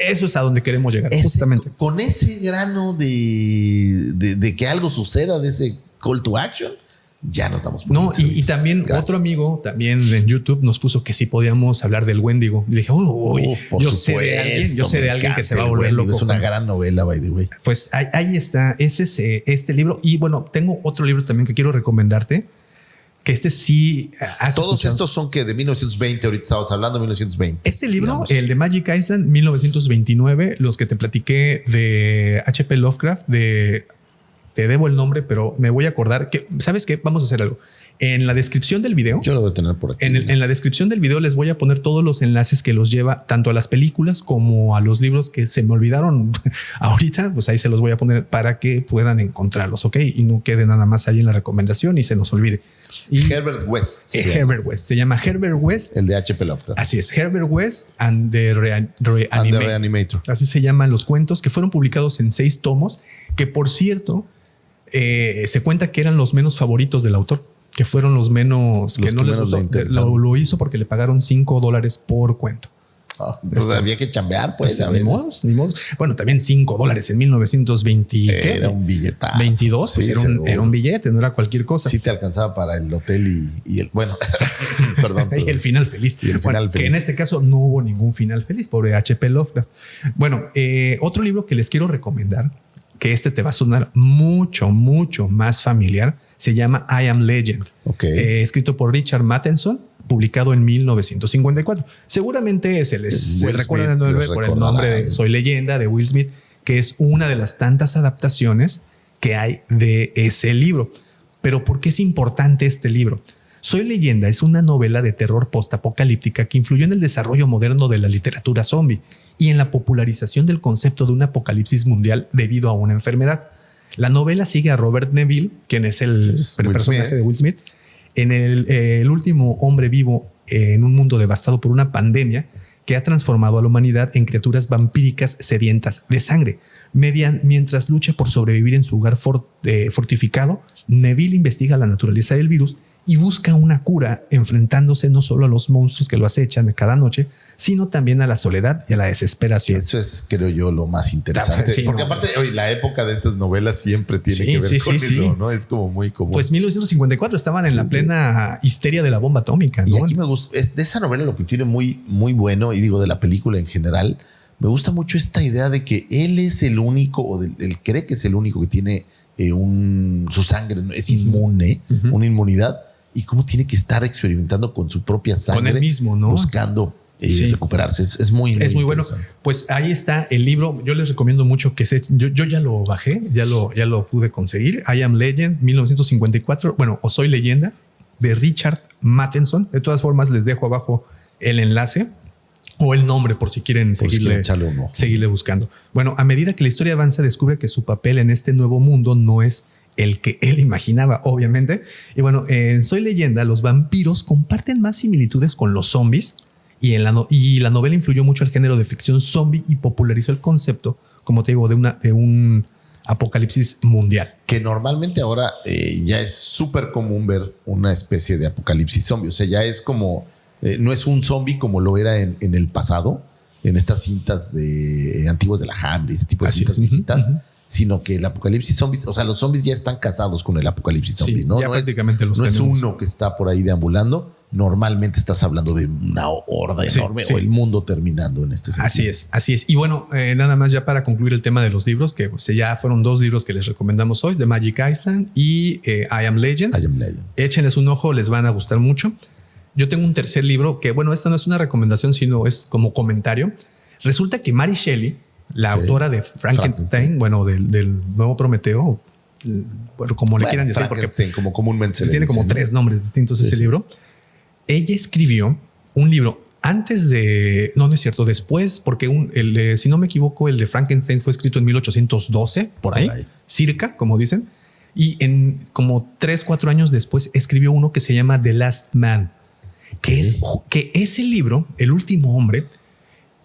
eso es a donde queremos llegar, justamente. Con ese grano de que algo suceda, de ese call to action, ya nos damos por No, y servicios. también Gracias. otro amigo también en YouTube nos puso que sí podíamos hablar del Wendigo. Y le dije, Por yo sé de alguien que se va a volver loco. Es una con eso. gran novela, by the way. Pues ahí está, ese es este libro. Y bueno, tengo otro libro también que quiero recomendarte, que este sí has Todos escuchado. estos son que de 1920, ahorita estabas hablando de 1920. Este libro, digamos. el de Magic Island 1929, los que te platiqué de H.P. Lovecraft, te debo el nombre, pero me voy a acordar que, ¿sabes qué? Vamos a hacer algo. En la descripción del video, Yo lo voy a tener por aquí. en la descripción del video les voy a poner todos los enlaces que los lleva tanto a las películas como a los libros que se me olvidaron ahorita, pues ahí se los voy a poner para que puedan encontrarlos, ¿ok? Y no quede nada más ahí en la recomendación y se nos olvide. Y Herbert West. se llama. Herbert West, se llama Herbert West. El de H.P. Lovecraft. Así es, Herbert West and the And the Reanimator. Así se llaman los cuentos que fueron publicados en 6 tomos, que por cierto, se cuenta que eran los menos favoritos del autor, que fueron los menos Los que no que les menos le gustó. interesaron. Lo hizo porque le pagaron $5 por cuento. Pues había que chambear, pues, a ni veces. modos. Bueno, también $5 en 1920. ¿qué? Era un billetazo. 22, pues Sí, era un billete, no era cualquier cosa. Sí te alcanzaba para el hotel y el... Bueno, perdón. Y el final feliz. Y el Bueno, final que feliz. en este caso no hubo ningún final feliz, pobre H.P. Lovecraft. Bueno, otro libro que les quiero recomendar, que este te va a sonar mucho más familiar, se llama I Am Legend. Ok. Escrito por Richard Matheson, publicado en 1954. Seguramente se Will recuerdan Smith, por el nombre de Soy Leyenda de Will Smith, que es una de las tantas adaptaciones que hay de ese libro. Pero ¿por qué es importante este libro? Soy Leyenda es una novela de terror postapocalíptica que influyó en el desarrollo moderno de la literatura zombie y en la popularización del concepto de un apocalipsis mundial debido a una enfermedad. La novela sigue a Robert Neville, quien es el personaje Smith. de Will Smith, en el último hombre vivo en un mundo devastado por una pandemia que ha transformado a la humanidad en criaturas vampíricas sedientas de sangre. Mientras lucha por sobrevivir en su hogar fortificado, Neville investiga la naturaleza del virus y busca una cura, enfrentándose no solo a los monstruos que lo acechan cada noche, sino también a la soledad y a la desesperación. Eso es, creo yo, lo más interesante. Sí, porque no. aparte, hoy la época de estas novelas siempre tiene Sí, que ver sí, con sí, eso, sí. ¿no? Es como muy común. Pues 1954 estaban en la Sí. plena histeria de la bomba atómica, Y ¿no? aquí me gusta, de esa novela lo que tiene muy bueno, y digo de la película en general, me gusta mucho esta idea de que él es el único, él cree que es el único que tiene su sangre, es inmune, una inmunidad, y cómo tiene que estar experimentando con su propia sangre. Con él mismo, ¿no? Buscando Sí. recuperarse. Es muy bueno. interesante. Pues ahí está el libro. Yo les recomiendo mucho que yo ya lo bajé, ya lo pude conseguir. I Am Legend 1954. Bueno, o Soy Leyenda de Richard Matheson. De todas formas, les dejo abajo el enlace o el nombre por si quieren Por si quieren echarle un ojo. seguirle buscando. Bueno, a medida que la historia avanza, descubre que su papel en este nuevo mundo no es el que él imaginaba, obviamente. Y bueno, en Soy Leyenda, los vampiros comparten más similitudes con los zombies y la novela influyó mucho al género de ficción zombie y popularizó el concepto, como te digo, de un apocalipsis mundial. Que normalmente ahora ya es súper común ver una especie de apocalipsis zombie. O sea, ya es como, no es un zombie como lo era en el pasado, en estas cintas de antiguas de la Hammer, este tipo de Así cintas es. viejitas, Ujú. sino que el apocalipsis zombies, o sea, los zombies ya están casados con el apocalipsis Sí, zombie, ¿no? ya No prácticamente los no es tenemos. uno que está por ahí deambulando. normalmente estás hablando de una horda enorme o el mundo terminando en este sentido. Así es. Y bueno, nada más ya para concluir el tema de los libros, que pues, ya fueron 2 libros que les recomendamos hoy, The Magic Island y I Am Legend. Échenles un ojo, les van a gustar mucho. Yo tengo un tercer libro que, bueno, esta no es una recomendación, sino es como comentario. Resulta que Mary Shelley, la autora de Frankenstein, bueno, del nuevo Prometeo, bueno, como le quieran decir, porque como comúnmente se tiene dice, como 3 nombres distintos ese libro. Ella escribió un libro antes de... No es cierto, después, porque si no me equivoco, el de Frankenstein fue escrito en 1812, por ahí, circa, como dicen. Y en como 3-4 años después escribió uno que se llama The Last Man, que ese libro, El último hombre,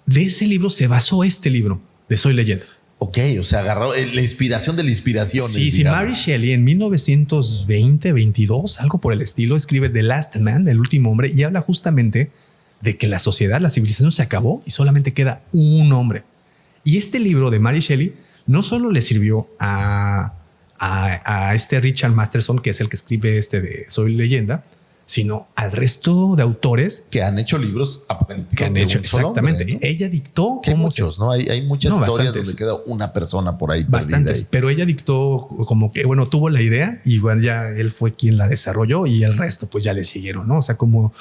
de ese libro se basó este libro de Soy Leyenda. Ok, o sea, agarró la inspiración de la inspiración. Sí, Mary Shelley en 1920-22, algo por el estilo, escribe The Last Man, El último hombre, y habla justamente de que la sociedad, la civilización se acabó y solamente queda un hombre. Y este libro de Mary Shelley no solo le sirvió a este Richard Masterson, que es el que escribe de Soy Leyenda, sino al resto de autores que han hecho libros apocalípticos. Que han hecho, exactamente. Hombre, ¿no? Ella dictó... Que muchos, ¿no? Hay muchas historias donde queda una persona por ahí. Bastantes, pero ella dictó como que, bueno, tuvo la idea y bueno, ya él fue quien la desarrolló y el resto pues ya le siguieron, ¿no? O sea, como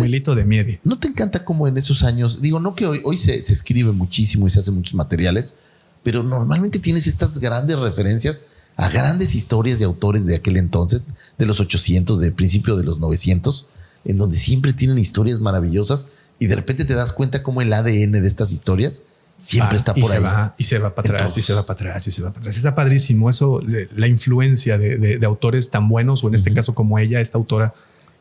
hilito de medio. ¿No te encanta como en esos años? Digo, no que hoy se escribe muchísimo y se hacen muchos materiales, pero normalmente tienes estas grandes referencias a grandes historias de autores de aquel entonces, de los 800, de principio de los 900, en donde siempre tienen historias maravillosas y de repente te das cuenta cómo el ADN de estas historias siempre está por ahí. Y se va para atrás, y se va para atrás, y se va para atrás. Está padrísimo eso, la influencia de autores tan buenos, o en este caso como ella, esta autora,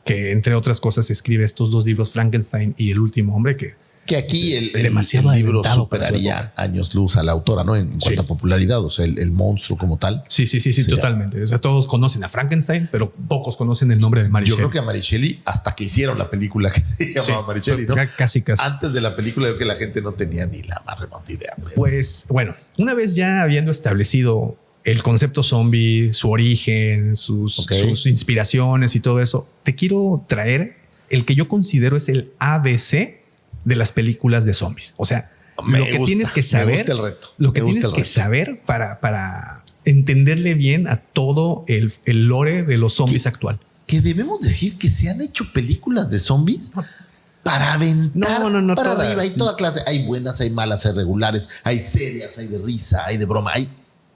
que entre otras cosas escribe estos 2 libros, Frankenstein y El último hombre, que aquí el libro superaría años luz a la autora, ¿no? En cuanto a popularidad, o sea, el monstruo como tal. Sí, totalmente. O sea, todos conocen a Frankenstein, pero pocos conocen el nombre de Mary Shelley. Yo creo que a Mary Shelley, hasta que hicieron la película que se llamaba Mary Shelley, ¿no? Casi. Antes de la película, creo que la gente no tenía ni la más remota idea. Pues, bueno, una vez ya habiendo establecido el concepto zombie, su origen, sus inspiraciones y todo eso, te quiero traer el que yo considero es el ABC de las películas de zombies. O sea, lo que tienes que saber para entenderle bien a todo el lore de los zombies actual. Que debemos decir que se han hecho películas de zombies para aventar para arriba. Hay toda clase. Hay buenas, hay malas, hay regulares, hay serias, hay de risa, hay de broma.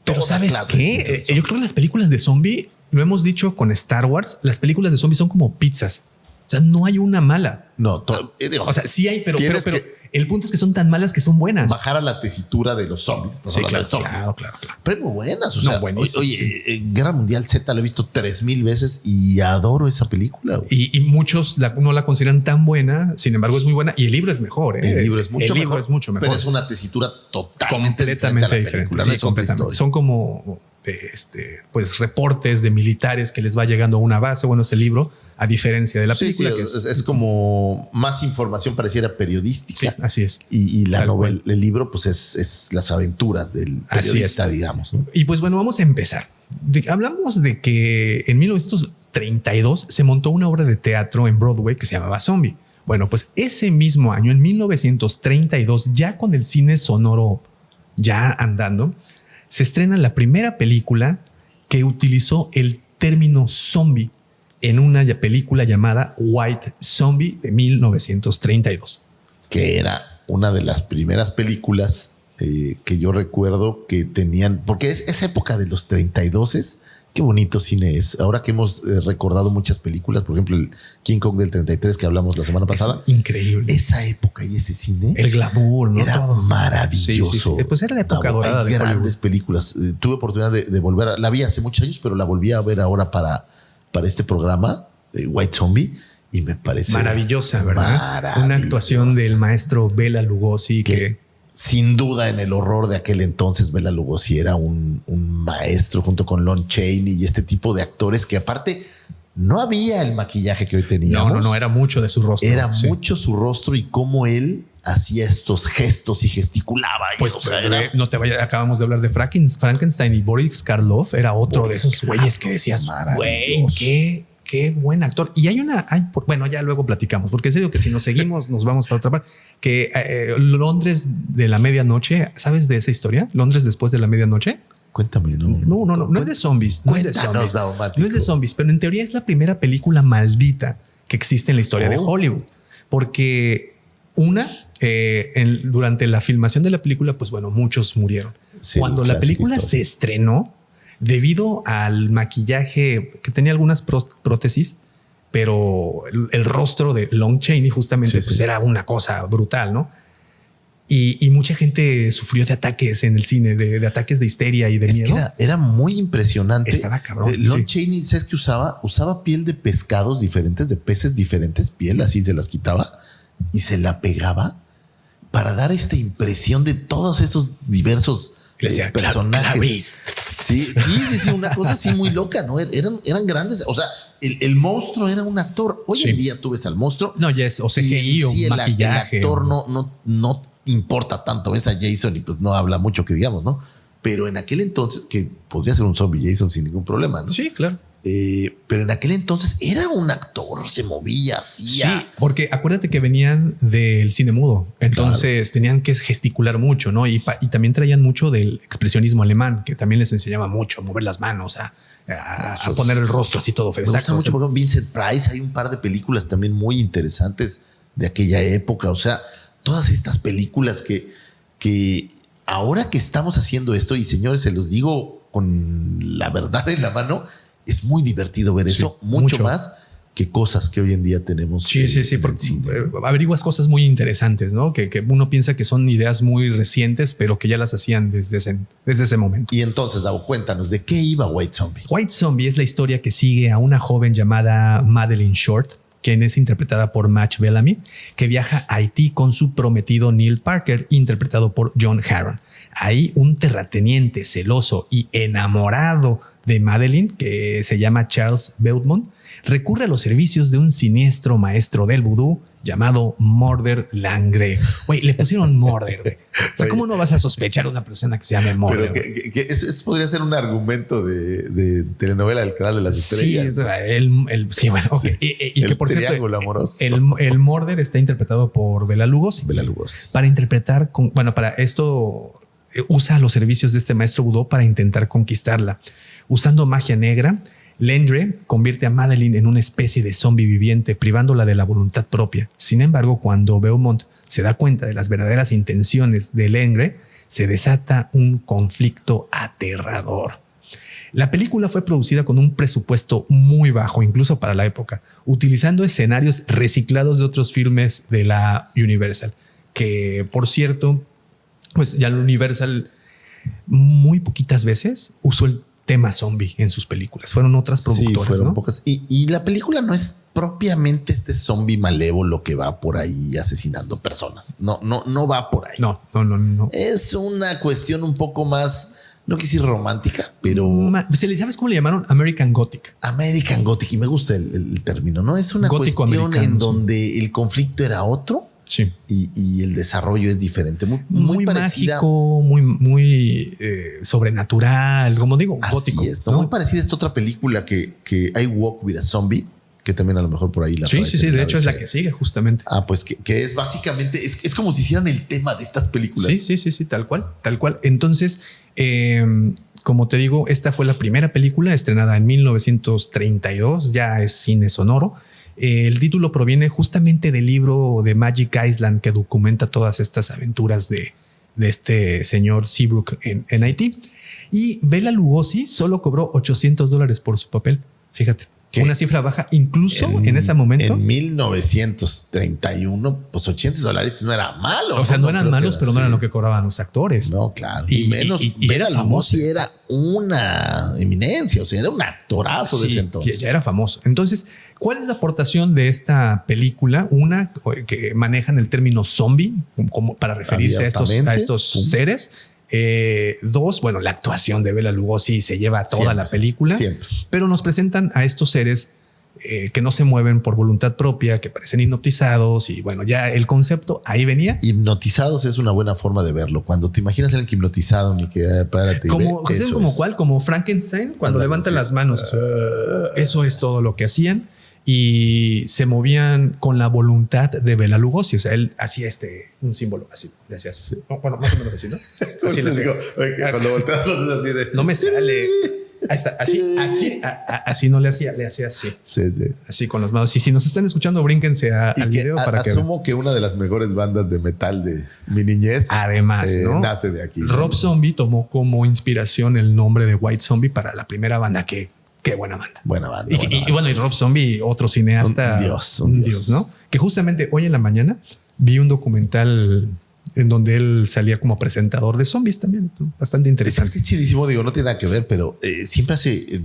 Pero ¿sabes qué? Yo creo que las películas de zombie, lo hemos dicho con Star Wars, las películas de zombies son como pizzas. O sea, no hay una mala. No, o sea, sí hay, pero el punto es que son tan malas que son buenas. Bajar a la tesitura de los zombies. Claro. Pero muy buenas. O sea, Guerra Mundial Z la he visto 3000 veces y adoro esa película. Y muchos no la consideran tan buena. Sin embargo, es muy buena y el libro es mejor. El libro es mucho mejor. Pero es una tesitura completamente diferente. Sí, completamente. Son como pues reportes de militares que les va llegando a una base. Bueno, ese libro, a diferencia de la película, que es como más información pareciera periodística. Sí, así es. Y la novela, el libro, pues es las aventuras del periodista, digamos, ¿no? Y pues bueno, vamos a empezar. Hablamos de que en 1932 se montó una obra de teatro en Broadway que se llamaba Zombie. Bueno, pues ese mismo año, en 1932, ya con el cine sonoro ya andando, se estrena la primera película que utilizó el término zombie en una película llamada White Zombie de 1932. Que era una de las primeras películas que yo recuerdo que tenían, porque esa época de los 32, qué bonito cine es. Ahora que hemos recordado muchas películas, por ejemplo, el King Kong del 33 que hablamos la semana pasada. Es increíble. Esa época y ese cine. El glamour, ¿no? Era maravilloso. Sí. Pues era la época dorada de grandes Hollywood. Películas. Tuve oportunidad de volver. La vi hace muchos años, pero la volví a ver ahora para este programa de White Zombie y me parece maravillosa, ¿verdad? Una actuación del maestro Bela Lugosi que sin duda en el horror de aquel entonces Bela Lugosi era un maestro junto con Lon Chaney y este tipo de actores que aparte no había el maquillaje que hoy teníamos. No, era mucho de su rostro. Era mucho su rostro y cómo él hacía estos gestos y gesticulaba. Pues no te vayas, acabamos de hablar de Frankenstein y Boris Karloff era otro de esos güeyes que decías, güey, qué qué buen actor. Y bueno, ya luego platicamos, porque en serio que si nos seguimos nos vamos para otra parte, que Londres de la medianoche, ¿sabes de esa historia? Londres después de la medianoche. Cuéntame, ¿no? No es de zombies. No es de zombies. No es de zombies, pero en teoría es la primera película maldita que existe en la historia de Hollywood. Porque durante la filmación de la película, pues bueno, muchos murieron. Sí, cuando la película se estrenó, debido al maquillaje que tenía algunas prótesis, pero el rostro de Lon Chaney justamente era una cosa brutal, ¿no? Y mucha gente sufrió de ataques en el cine, de ataques de histeria y de miedo. Era muy impresionante. Estaba cabrón. Lon Chaney, ¿sabes qué usaba? Usaba piel de pescados diferentes, de peces diferentes, piel así se las quitaba y se la pegaba para dar esta impresión de todos esos diversos personajes. Sí, una cosa así muy loca, ¿no? Eran grandes. O sea, el monstruo era un actor. Hoy en día tú ves al monstruo. No, ya es o CGI o maquillaje. El actor no importa tanto. Ves a Jason y pues no habla mucho que digamos, ¿no? Pero en aquel entonces, que podría ser un zombie Jason sin ningún problema, ¿no? Sí, claro. Pero en aquel entonces era un actor, se movía, hacía. Sí, porque acuérdate que venían del cine mudo, entonces tenían que gesticular mucho, ¿no? Y también traían mucho del expresionismo alemán, que también les enseñaba mucho a mover las manos, a poner el rostro así todo feo. Me gusta mucho, porque Vincent Price, hay un par de películas también muy interesantes de aquella época. O sea, todas estas películas que ahora que estamos haciendo esto, y señores, se los digo con la verdad en la mano, es muy divertido ver eso, mucho más que cosas que hoy en día tenemos. Sí, porque averiguas cosas muy interesantes, ¿no? Que uno piensa que son ideas muy recientes, pero que ya las hacían desde ese momento. Y entonces, Davo, cuéntanos, ¿de qué iba White Zombie? White Zombie es la historia que sigue a una joven llamada Madeleine Short, quien es interpretada por Match Bellamy, que viaja a Haití con su prometido Neil Parker, interpretado por John Harron. Ahí un terrateniente celoso y enamorado de Madeleine, que se llama Charles Beaumont, recurre a los servicios de un siniestro maestro del vudú llamado Murder Langre. Güey, le pusieron Murder, güey. O sea, ¿cómo no vas a sospechar a una persona que se llame Murder? Pero que eso podría ser un argumento de telenovela del Canal de las Estrellas. Sí, bueno, ok. Y que por cierto, el Murder está interpretado por Bela Lugosi. Para interpretar, para esto usa los servicios de este maestro vudú para intentar conquistarla. Usando magia negra, Langre convierte a Madeleine en una especie de zombie viviente, privándola de la voluntad propia. Sin embargo, cuando Beaumont se da cuenta de las verdaderas intenciones de Langre, se desata un conflicto aterrador. La película fue producida con un presupuesto muy bajo, incluso para la época, utilizando escenarios reciclados de otros filmes de la Universal, que, por cierto, pues ya la Universal muy poquitas veces usó el tema zombie en sus películas. Fueron otras productoras. Sí, fueron, ¿no? Pocas. Y la película no es propiamente este zombie malévolo que va por ahí asesinando personas. No va por ahí. No. Es una cuestión un poco más, no quiero decir romántica, pero ¿sabes cómo le llamaron? American Gothic. American Gothic. Y me gusta el término, ¿no? Es una Gótico cuestión en donde el conflicto era otro. Sí. Y el desarrollo es diferente, muy parecida, mágico, muy sobrenatural, como digo, así gótico. Es, ¿no? Muy parecida a esta otra película que I Walk with a Zombie, que también a lo mejor por ahí la Sí, de hecho es la que sigue justamente. Pues que es básicamente, es como si hicieran el tema de estas películas. Sí, tal cual. Entonces, como te digo, esta fue la primera película estrenada en 1932, ya es cine sonoro. El título proviene justamente del libro de Magic Island que documenta todas estas aventuras de este señor Seabrook en Haití. Y Bela Lugosi solo cobró $800 por su papel. Fíjate, una cifra baja, incluso en ese momento. En 1931, pues $800 no era malo. O sea, no eran malos, pero no eran lo que cobraban los actores. No, claro. Y menos Bela Lugosi era una eminencia, o sea, era un actorazo de ese entonces. Ya era famoso. Entonces, ¿cuál es la aportación de esta película? Una, que manejan el término zombie como para referirse a estos seres. Dos, bueno, la actuación de Bela Lugosi se lleva toda la película, siempre. Pero nos presentan a estos seres que no se mueven por voluntad propia, que parecen hipnotizados y bueno, ya el concepto ahí venía. Hipnotizados es una buena forma de verlo. Cuando te imaginas a alguien hipnotizado, ni que párate. Como, ¿cuál? Como Frankenstein cuando levantan las manos. Eso es todo lo que hacían y se movían con la voluntad de Bela Lugosi. O sea, él hacía un símbolo así. Le hacía así. Bueno, más o menos así, ¿no? Así le digo, cuando volteas así de... No me sale. Ahí está, así no le hacía así. Sí. Así con las manos. Y si nos están escuchando, brínquense al video para que asumo que una de las mejores bandas de metal de mi niñez, además, ¿no? nace de aquí. Rob Zombie tomó como inspiración el nombre de White Zombie para la primera banda. Qué buena banda. Buena banda. Y bueno, y Rob Zombie, otro cineasta. Un dios, ¿no? Que justamente hoy en la mañana vi un documental en donde él salía como presentador de zombies también. Bastante interesante. Es chidísimo, digo, no tiene nada que ver, pero siempre hace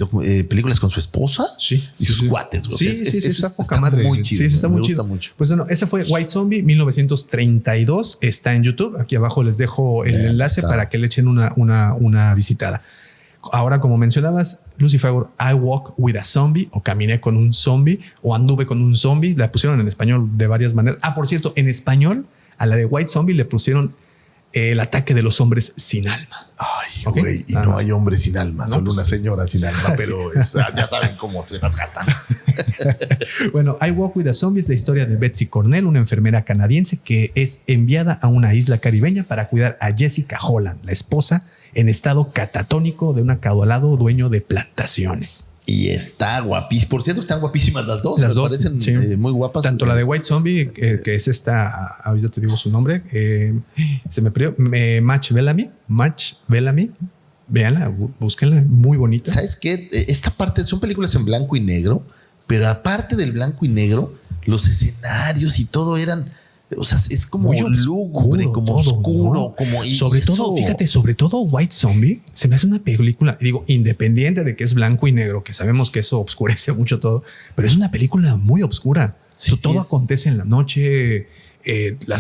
películas con su esposa y sus cuates. Sí, está poca madre. Muy chido. Sí, está muy chido. chido. Mucho. Pues bueno, esa fue White Zombie 1932. Está en YouTube. Aquí abajo les dejo el enlace para que le echen una visitada. Ahora, como mencionabas, Lucy Fagor, I Walk with a Zombie, o Caminé con un zombie, o Anduve con un zombie. La pusieron en español de varias maneras. Por cierto, en español a la de White Zombie le pusieron El ataque de los hombres sin alma. Ay, güey, y no hay hombres sin alma, solo pues, una señora sin alma, pero ya saben cómo se las gastan. Bueno, I Walk with a Zombie es la historia de Betsy Cornell, una enfermera canadiense que es enviada a una isla caribeña para cuidar a Jessica Holland, la esposa en estado catatónico de un acaudalado dueño de plantaciones. Y está guapísima. Por cierto, están guapísimas las dos. Las dos parecen muy guapas. Tanto la de White Zombie, que es esta, ahorita te digo su nombre, se me perdió, Match Bellamy. Véanla, búsquenla, muy bonita. ¿Sabes qué? Esta parte son películas en blanco y negro, pero aparte del blanco y negro, los escenarios y todo eran... O sea, es como lúgubre, como todo, oscuro, ¿no? Como sobre todo, fíjate, sobre todo White Zombie se me hace una película, digo, independiente de que es blanco y negro, que sabemos que eso oscurece mucho todo, pero es una película muy oscura. Todo acontece en la noche,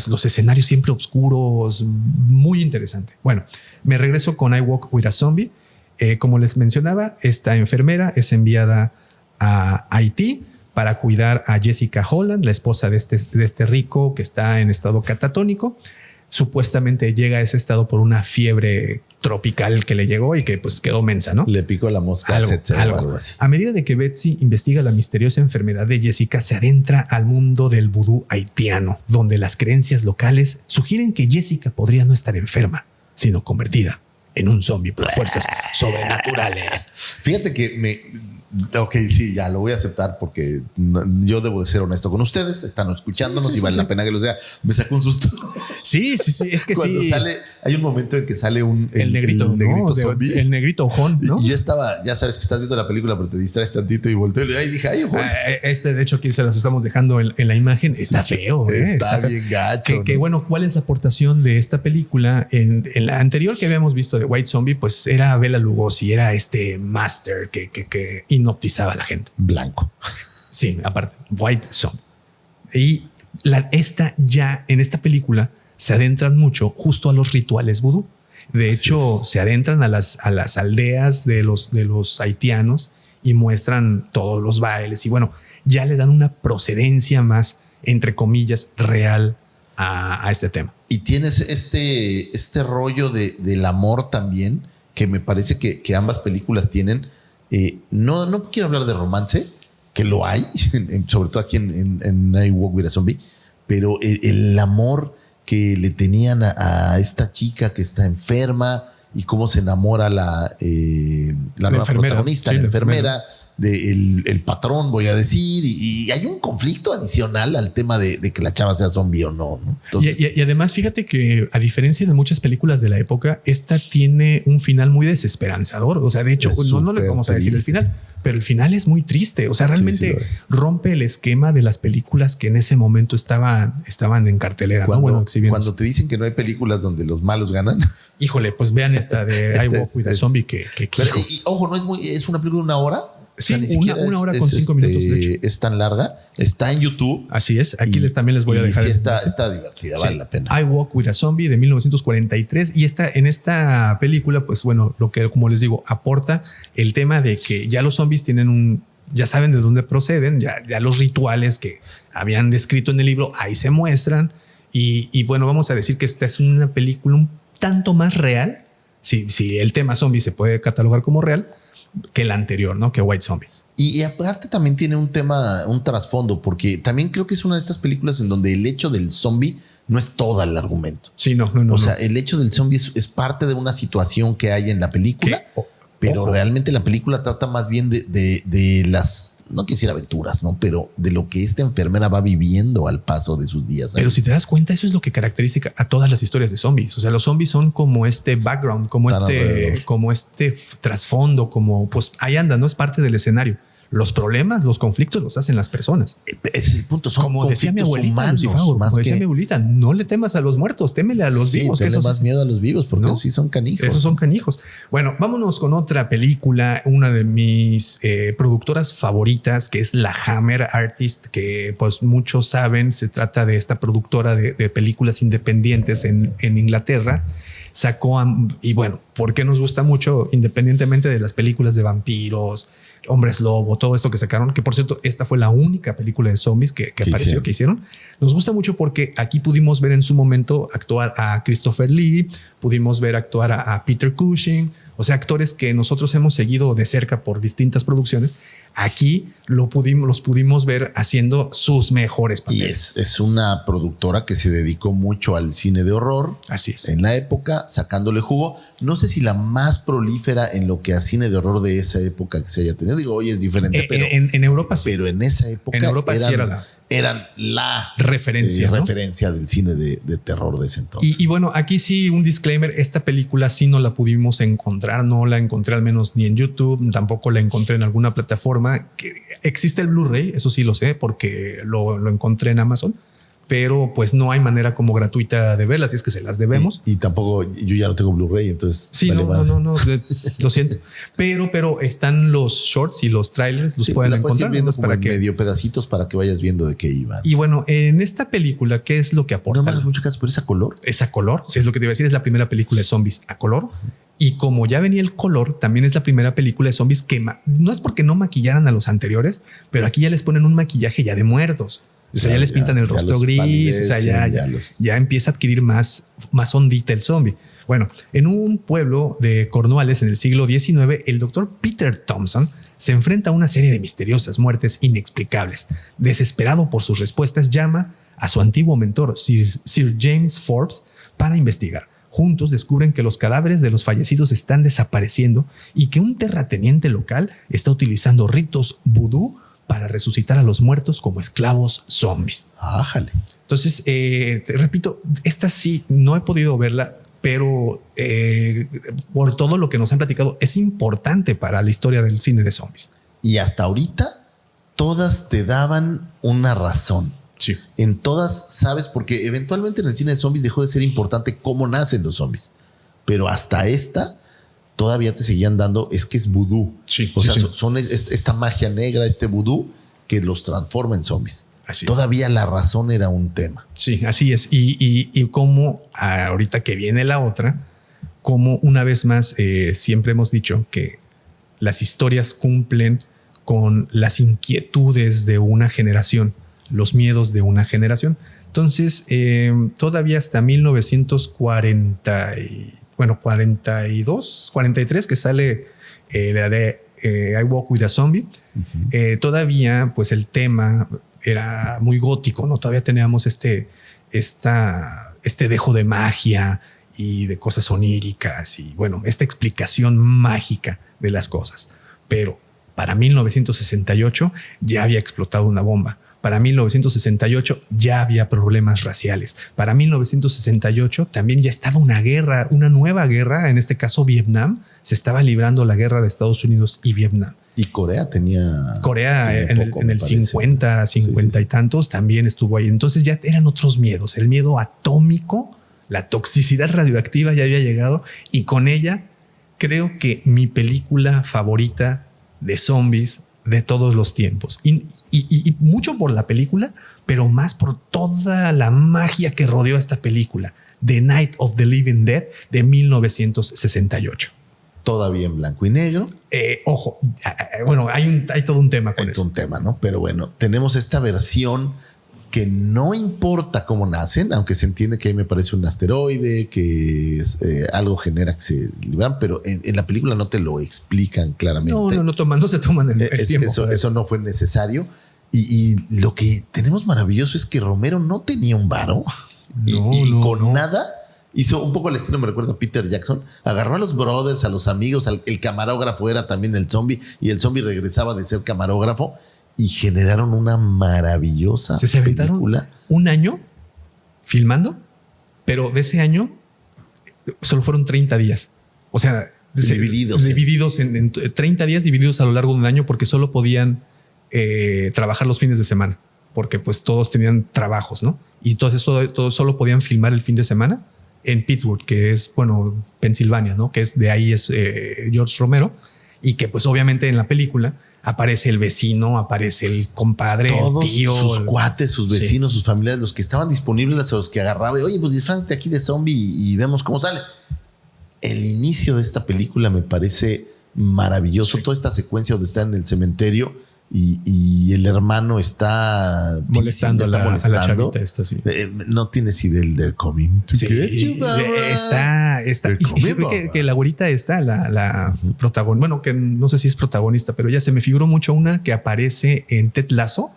los escenarios siempre oscuros, muy interesante. Bueno, me regreso con I Walk with a Zombie. Como les mencionaba, esta enfermera es enviada a Haití para cuidar a Jessica Holland, la esposa de este rico que está en estado catatónico. Supuestamente llega a ese estado por una fiebre tropical que le llegó y que pues quedó mensa, ¿no? Le picó la mosca, algo así. A medida de que Betsy investiga la misteriosa enfermedad de Jessica, se adentra al mundo del vudú haitiano, donde las creencias locales sugieren que Jessica podría no estar enferma, sino convertida en un zombie por fuerzas sobrenaturales. Fíjate que ok, sí, ya lo voy a aceptar porque yo debo de ser honesto con ustedes. Están escuchándonos y vale la pena que los vea. Me sacó un susto. Sí, es que cuando sale, hay un momento en que sale el negrito, zombie. El negrito ojón, ¿no? Y yo estaba, ya sabes que estás viendo la película, pero te distraes tantito y volteo y dije, ay, ojón. De hecho, aquí se los estamos dejando en la imagen. Está feo. Está bien gacho. Que bueno, ¿cuál es la aportación de esta película? En la anterior que habíamos visto de White Zombie, pues era Bela Lugosi, era este master que hipnotizaba a la gente. Blanco. Sí, aparte, White Zombie. Y esta película se adentran mucho justo a los rituales vudú. De hecho, se adentran a las aldeas de los haitianos y muestran todos los bailes. Y bueno, ya le dan una procedencia más, entre comillas, real a este tema. Y tienes este rollo del amor también, que me parece que ambas películas tienen. No quiero hablar de romance, que lo hay, sobre todo aquí en I Walk with a Zombie, pero el amor que le tenían a esta chica que está enferma y cómo se enamora la nueva protagonista, la enfermera, del patrón, voy a decir, y hay un conflicto adicional al tema de que la chava sea zombie o no. Entonces, y además, fíjate que a diferencia de muchas películas de la época, esta tiene un final muy desesperanzador. O sea, de hecho, no le vamos a decir el final, pero el final es muy triste. O sea, realmente rompe el esquema de las películas que en ese momento estaban en cartelera. Cuando te dicen que no hay películas donde los malos ganan. Híjole, pues vean esta de I Walk with a Zombie pero, ojo, es una película de 1 hora. Sí, o sea, una hora con 5 minutos. De hecho. Es tan larga. Está en YouTube. Así es. Aquí también les voy a dejar. Sí, está divertida. Vale la pena. I Walk with a Zombie de 1943. Y en esta película, pues bueno, lo que, como les digo, aporta el tema de que ya los zombies tienen ya saben de dónde proceden, ya los rituales que habían descrito en el libro ahí se muestran. Y bueno, vamos a decir que esta es una película un tanto más real, si el tema zombie se puede catalogar como real, que la anterior, ¿no? Que White Zombie. Y aparte también tiene un tema, un trasfondo, porque también creo que es una de estas películas en donde el hecho del zombie no es todo el argumento. Sí, no. O sea, el hecho del zombie es parte de una situación que hay en la película. Pero realmente la película trata más bien de las, no quiero decir aventuras, ¿no? Pero de lo que esta enfermera va viviendo al paso de sus días. Pero si te das cuenta, eso es lo que caracteriza a todas las historias de zombies. O sea, los zombies son como este background, como este trasfondo, como pues ahí anda, no es parte del escenario. Los problemas, los conflictos los hacen las personas. Ese es el punto. Son como decía mi abuelita, humanos, como decía mi abuelita, no le temas a los muertos, témele a los vivos. Tenle más miedo a los vivos porque ¿no? Esos sí son canijos. Esos son canijos. Bueno, vámonos con otra película, una de mis productoras favoritas, que es la Hammer Artist, que pues muchos saben, se trata de esta productora de películas independientes en Inglaterra. Sacó, y bueno, ¿por qué nos gusta mucho? Independientemente de las películas de vampiros, hombres lobo, todo esto que sacaron, que por cierto, esta fue la única película de zombies que apareció, que hicieron. Nos gusta mucho porque aquí pudimos ver en su momento actuar a Christopher Lee, pudimos ver actuar a Peter Cushing, o sea, actores que nosotros hemos seguido de cerca por distintas producciones. Aquí los pudimos ver haciendo sus mejores papeles. Y es una productora que se dedicó mucho al cine de horror. Así es. En la época, sacándole jugo. No sé si la más prolífera en lo que a cine de horror de esa época que se haya tenido. Digo, hoy es diferente, pero en Europa sí. Pero en esa época eran la referencia, ¿no? Referencia del cine de terror de ese entonces. Y bueno, aquí sí un disclaimer, esta película sí no la pudimos encontrar, no la encontré al menos ni en YouTube, tampoco la encontré en alguna plataforma. Que existe el Blu-ray, eso sí lo sé, porque lo encontré en Amazon, pero pues no hay manera como gratuita de verla, así es que se las debemos. Y tampoco, yo ya no tengo Blu-ray, entonces... Sí, vale, no, lo siento. Pero están los shorts y los trailers, los pueden encontrar. Viendo para que medio pedacitos para que vayas viendo de qué iban. Y bueno, en esta película, ¿qué es lo que aporta? No me hagas mucho caso, pero es a color. Es a color, es lo que te iba a decir, es la primera película de zombies a color. Y como ya venía el color, también es la primera película de zombies que no es porque no maquillaran a los anteriores, pero aquí ya les ponen un maquillaje ya de muertos. O sea, ya les pintan el rostro gris, o sea, ya empieza a adquirir más ondita el zombie. Bueno, en un pueblo de Cornualles en el siglo XIX, el doctor Peter Thompson se enfrenta a una serie de misteriosas muertes inexplicables. Desesperado por sus respuestas, llama a su antiguo mentor, Sir James Forbes, para investigar. Juntos descubren que los cadáveres de los fallecidos están desapareciendo y que un terrateniente local está utilizando ritos vudú para resucitar a los muertos como esclavos zombies. Ájale. Entonces, te repito, esta sí no he podido verla, pero por todo lo que nos han platicado, es importante para la historia del cine de zombies. Y hasta ahorita, todas te daban una razón. Sí. En todas, sabes, porque eventualmente en el cine de zombies dejó de ser importante cómo nacen los zombies. Pero hasta esta todavía te seguían dando, es que es vudú. Sí, o sea, son esta magia negra, este vudú que los transforma en zombies. Así todavía es. La razón era un tema. Sí, así es. Y como ahorita que viene la otra, como una vez más siempre hemos dicho que las historias cumplen con las inquietudes de una generación, los miedos de una generación. Entonces, todavía hasta 43 que sale la de I Walk with a Zombie. Uh-huh. Todavía pues el tema era muy gótico, ¿no? Todavía teníamos este dejo de magia y de cosas oníricas y bueno, esta explicación mágica de las cosas. Pero para 1968 ya había explotado una bomba. Para 1968 ya había problemas raciales. Para 1968 también ya estaba una guerra, una nueva guerra, en este caso Vietnam. Se estaba librando la guerra de Estados Unidos y Vietnam. Y Corea tenía en el 50 y tantos también estuvo ahí. Entonces ya eran otros miedos. El miedo atómico, la toxicidad radioactiva ya había llegado. Y con ella creo que mi película favorita de zombies de todos los tiempos y mucho por la película, pero más por toda la magia que rodeó esta película, The Night of the Living Dead de 1968. todavía en blanco y negro. Ojo, bueno, hay todo un tema con Es eso. un tema, ¿no? Pero bueno, tenemos esta versión que no importa cómo nacen, aunque se entiende que ahí me parece un asteroide, que algo genera que se liberan, pero en la película no te lo explican claramente. No se toman el tiempo. Eso no fue necesario. Y lo que tenemos maravilloso es que Romero no tenía un varo y con nada hizo un poco el estilo, me recuerda a Peter Jackson, agarró a los brothers, a los amigos, el camarógrafo era también el zombie y el zombie regresaba de ser camarógrafo y generaron una maravillosa se película. Un año filmando, pero de ese año solo fueron 30 días. O sea, divididos en 30 días divididos a lo largo de un año porque solo podían trabajar los fines de semana, porque pues todos tenían trabajos, ¿no? Y entonces todos solo podían filmar el fin de semana en Pittsburgh, que es, bueno, Pensilvania, ¿no? Que es de ahí es George Romero, y que pues obviamente en la película aparece el vecino, aparece el compadre, todos el tío, sus cuates, sus vecinos, sus familiares, los que estaban disponibles, a los que agarraba y, oye, pues disfrázate aquí de zombie y vemos cómo sale. El inicio de esta película me parece maravilloso. Toda esta secuencia donde está en el cementerio y el hermano está molestando a la chavita esta, sí. No tienes idea del coming to get you, está y creo que la güerita está la protagonista, bueno, que no sé si es protagonista, pero ya se me figuró mucho una que aparece en Ted Lasso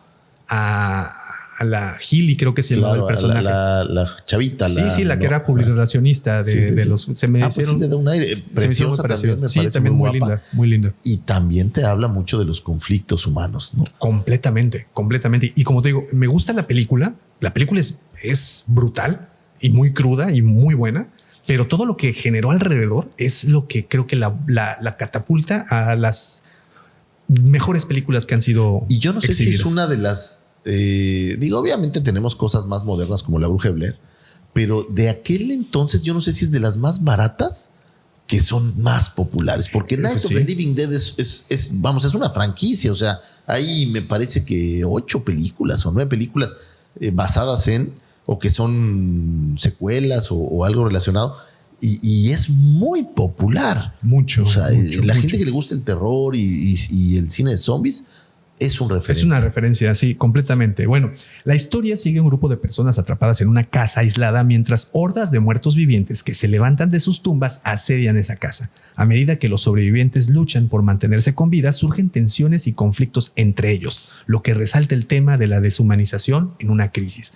a la Healy, creo que se llamaba el personaje. La chavita. La que era publicacionista de los. Se me hicieron. Pues sí, le da un aire. Preciosa también, me parece también muy linda, muy linda. Y también te habla mucho de los conflictos humanos, ¿no? Completamente. Y como te digo, me gusta la película. La película es brutal y muy cruda y muy buena, pero todo lo que generó alrededor es lo que creo que la catapulta a las mejores películas que han sido. Y yo no sé exhibidas. si es una de las. Obviamente tenemos cosas más modernas como La Bruja de Blair, pero de aquel entonces yo no sé si es de las más baratas que son más populares, porque Night of the Living Dead es una franquicia. O sea, hay me parece que 8 películas o 9 películas basadas en o que son secuelas o algo relacionado. Y es muy popular. Mucho. O sea, la gente que le gusta el terror y el cine de zombies es un referente. Es una referencia, sí, completamente. Bueno, la historia sigue a un grupo de personas atrapadas en una casa aislada mientras hordas de muertos vivientes que se levantan de sus tumbas asedian esa casa. A medida que los sobrevivientes luchan por mantenerse con vida, surgen tensiones y conflictos entre ellos, lo que resalta el tema de la deshumanización en una crisis.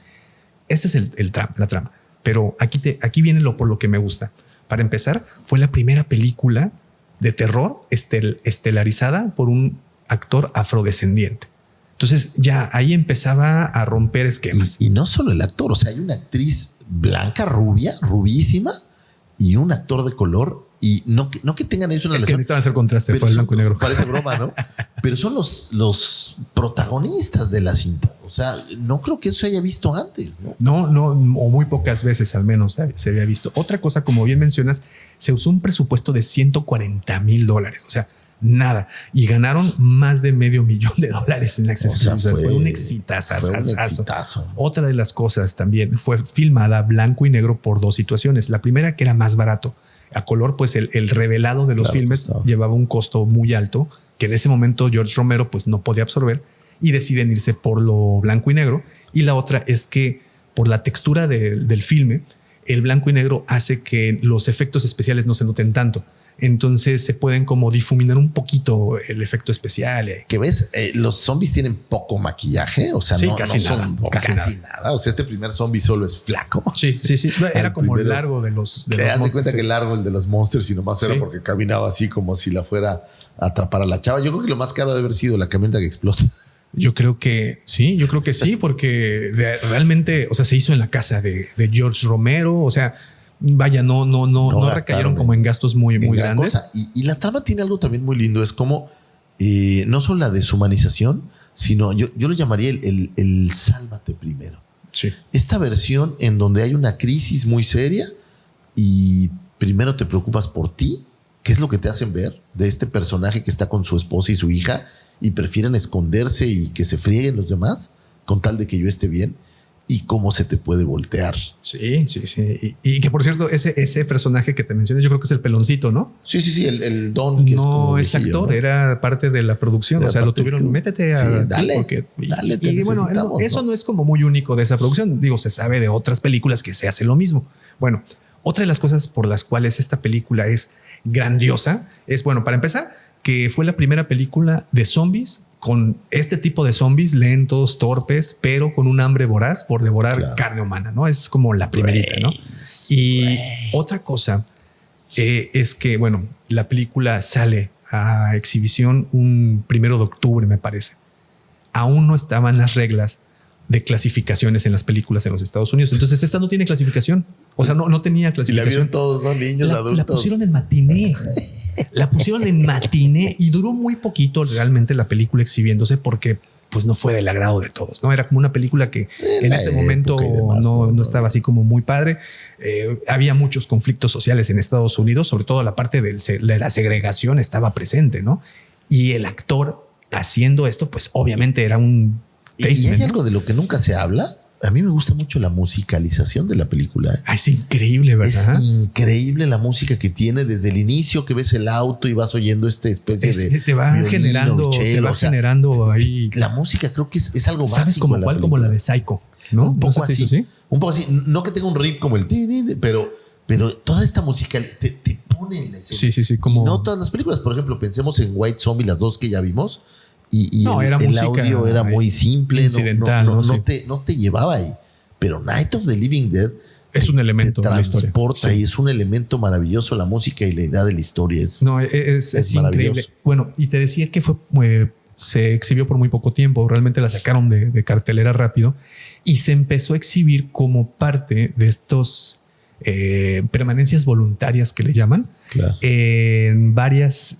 Este es la trama. Pero aquí viene por lo que me gusta. Para empezar, fue la primera película de terror estelarizada por un actor afrodescendiente. Entonces ya ahí empezaba a romper esquemas. Y no solo el actor, o sea, hay una actriz blanca, rubísima, y un actor de color. Y no que tengan ellos una relación. Es que necesitaban hacer contraste, fue el blanco y negro. Parece broma, ¿no? Pero son los protagonistas de la cinta. O sea, no creo que eso se haya visto antes, ¿no? No, o muy pocas veces al menos se había visto. Otra cosa, como bien mencionas, se usó un presupuesto de $140,000. O sea, nada. Y ganaron más de $500,000 en acceso. O sea, fue un exitazo. Otra de las cosas también fue filmada blanco y negro por 2 situaciones. La primera, que era más barato. A color, pues el revelado de los filmes llevaba un costo muy alto que en ese momento George Romero pues no podía absorber y deciden irse por lo blanco y negro. Y la otra es que por la textura del filme, el blanco y negro hace que los efectos especiales no se noten tanto. Entonces se pueden como difuminar un poquito el efecto especial. Que ves, los zombies tienen poco maquillaje, o sea, casi nada. O sea, este primer zombie solo es flaco. Sí. Era como el largo de los te das cuenta que el largo, el de los monsters, y nomás era porque caminaba así como si la fuera a atrapar a la chava. Yo creo que lo más caro debe haber sido la camioneta que explota. Yo creo que sí, porque realmente, o sea, se hizo en la casa de George Romero, o sea, vaya, no recayeron como en gastos muy grandes. Y la trama tiene algo también muy lindo. Es como no solo la deshumanización, sino yo lo llamaría el sálvate primero. Sí. Esta versión en donde hay una crisis muy seria y primero te preocupas por ti, que es lo que te hacen ver de este personaje que está con su esposa y su hija y prefieren esconderse y que se frieguen los demás con tal de que yo esté bien. y cómo se te puede voltear. Sí. Y que por cierto, ese personaje que te mencioné, yo creo que es el peloncito, ¿no? Sí, el Don. Que no es actor, ¿no? Era parte de la producción. Era o sea, lo tuvieron, métete a. Sí, dale. Y bueno, eso no es como muy único de esa producción. Digo, se sabe de otras películas que se hace lo mismo. Bueno, otra de las cosas por las cuales esta película es grandiosa es, bueno, para empezar, que fue la primera película de zombies con este tipo de zombies lentos, torpes, pero con un hambre voraz por devorar carne humana, ¿no? Es como la primerita, ¿no? Y otra cosa es que, bueno, la película sale a exhibición un 1 de octubre, me parece. Aún no estaban las reglas de clasificaciones en las películas en los Estados Unidos. Entonces esta no tiene clasificación. O sea, no tenía clasificación. Y la vieron todos, ¿no? Niños, adultos. La pusieron en matiné. La pusieron en matiné y duró muy poquito realmente la película exhibiéndose porque pues no fue del agrado de todos, ¿no? Era como una película que en ese momento no estaba así como muy padre. Había muchos conflictos sociales en Estados Unidos, sobre todo la parte de la segregación estaba presente, ¿no? Y el actor haciendo esto, pues obviamente era un... Y hay algo de lo que nunca se habla. A mí me gusta mucho la musicalización de la película. Es increíble, ¿verdad? Es increíble la música que tiene desde el inicio, que ves el auto y vas oyendo esta especie de... Te va generando, generando ahí... La música creo que es algo básico. ¿Sabes como cuál? Como la de Psycho, ¿no? Un poco así. ¿Sí? Un poco así. No que tenga un riff como el... Pero toda esta música te pone en la escena. Sí. Como... Y no todas las películas. Por ejemplo, pensemos en White Zombie, las dos que ya vimos. Y el audio era muy simple, incidental, no te llevaba ahí. Pero Night of the Living Dead es un elemento te transporta y es un elemento maravilloso. La música y la idea de la historia es increíble. Bueno, y te decía que se exhibió por muy poco tiempo. Realmente la sacaron de cartelera rápido y se empezó a exhibir como parte de estos permanencias voluntarias que le llaman en varios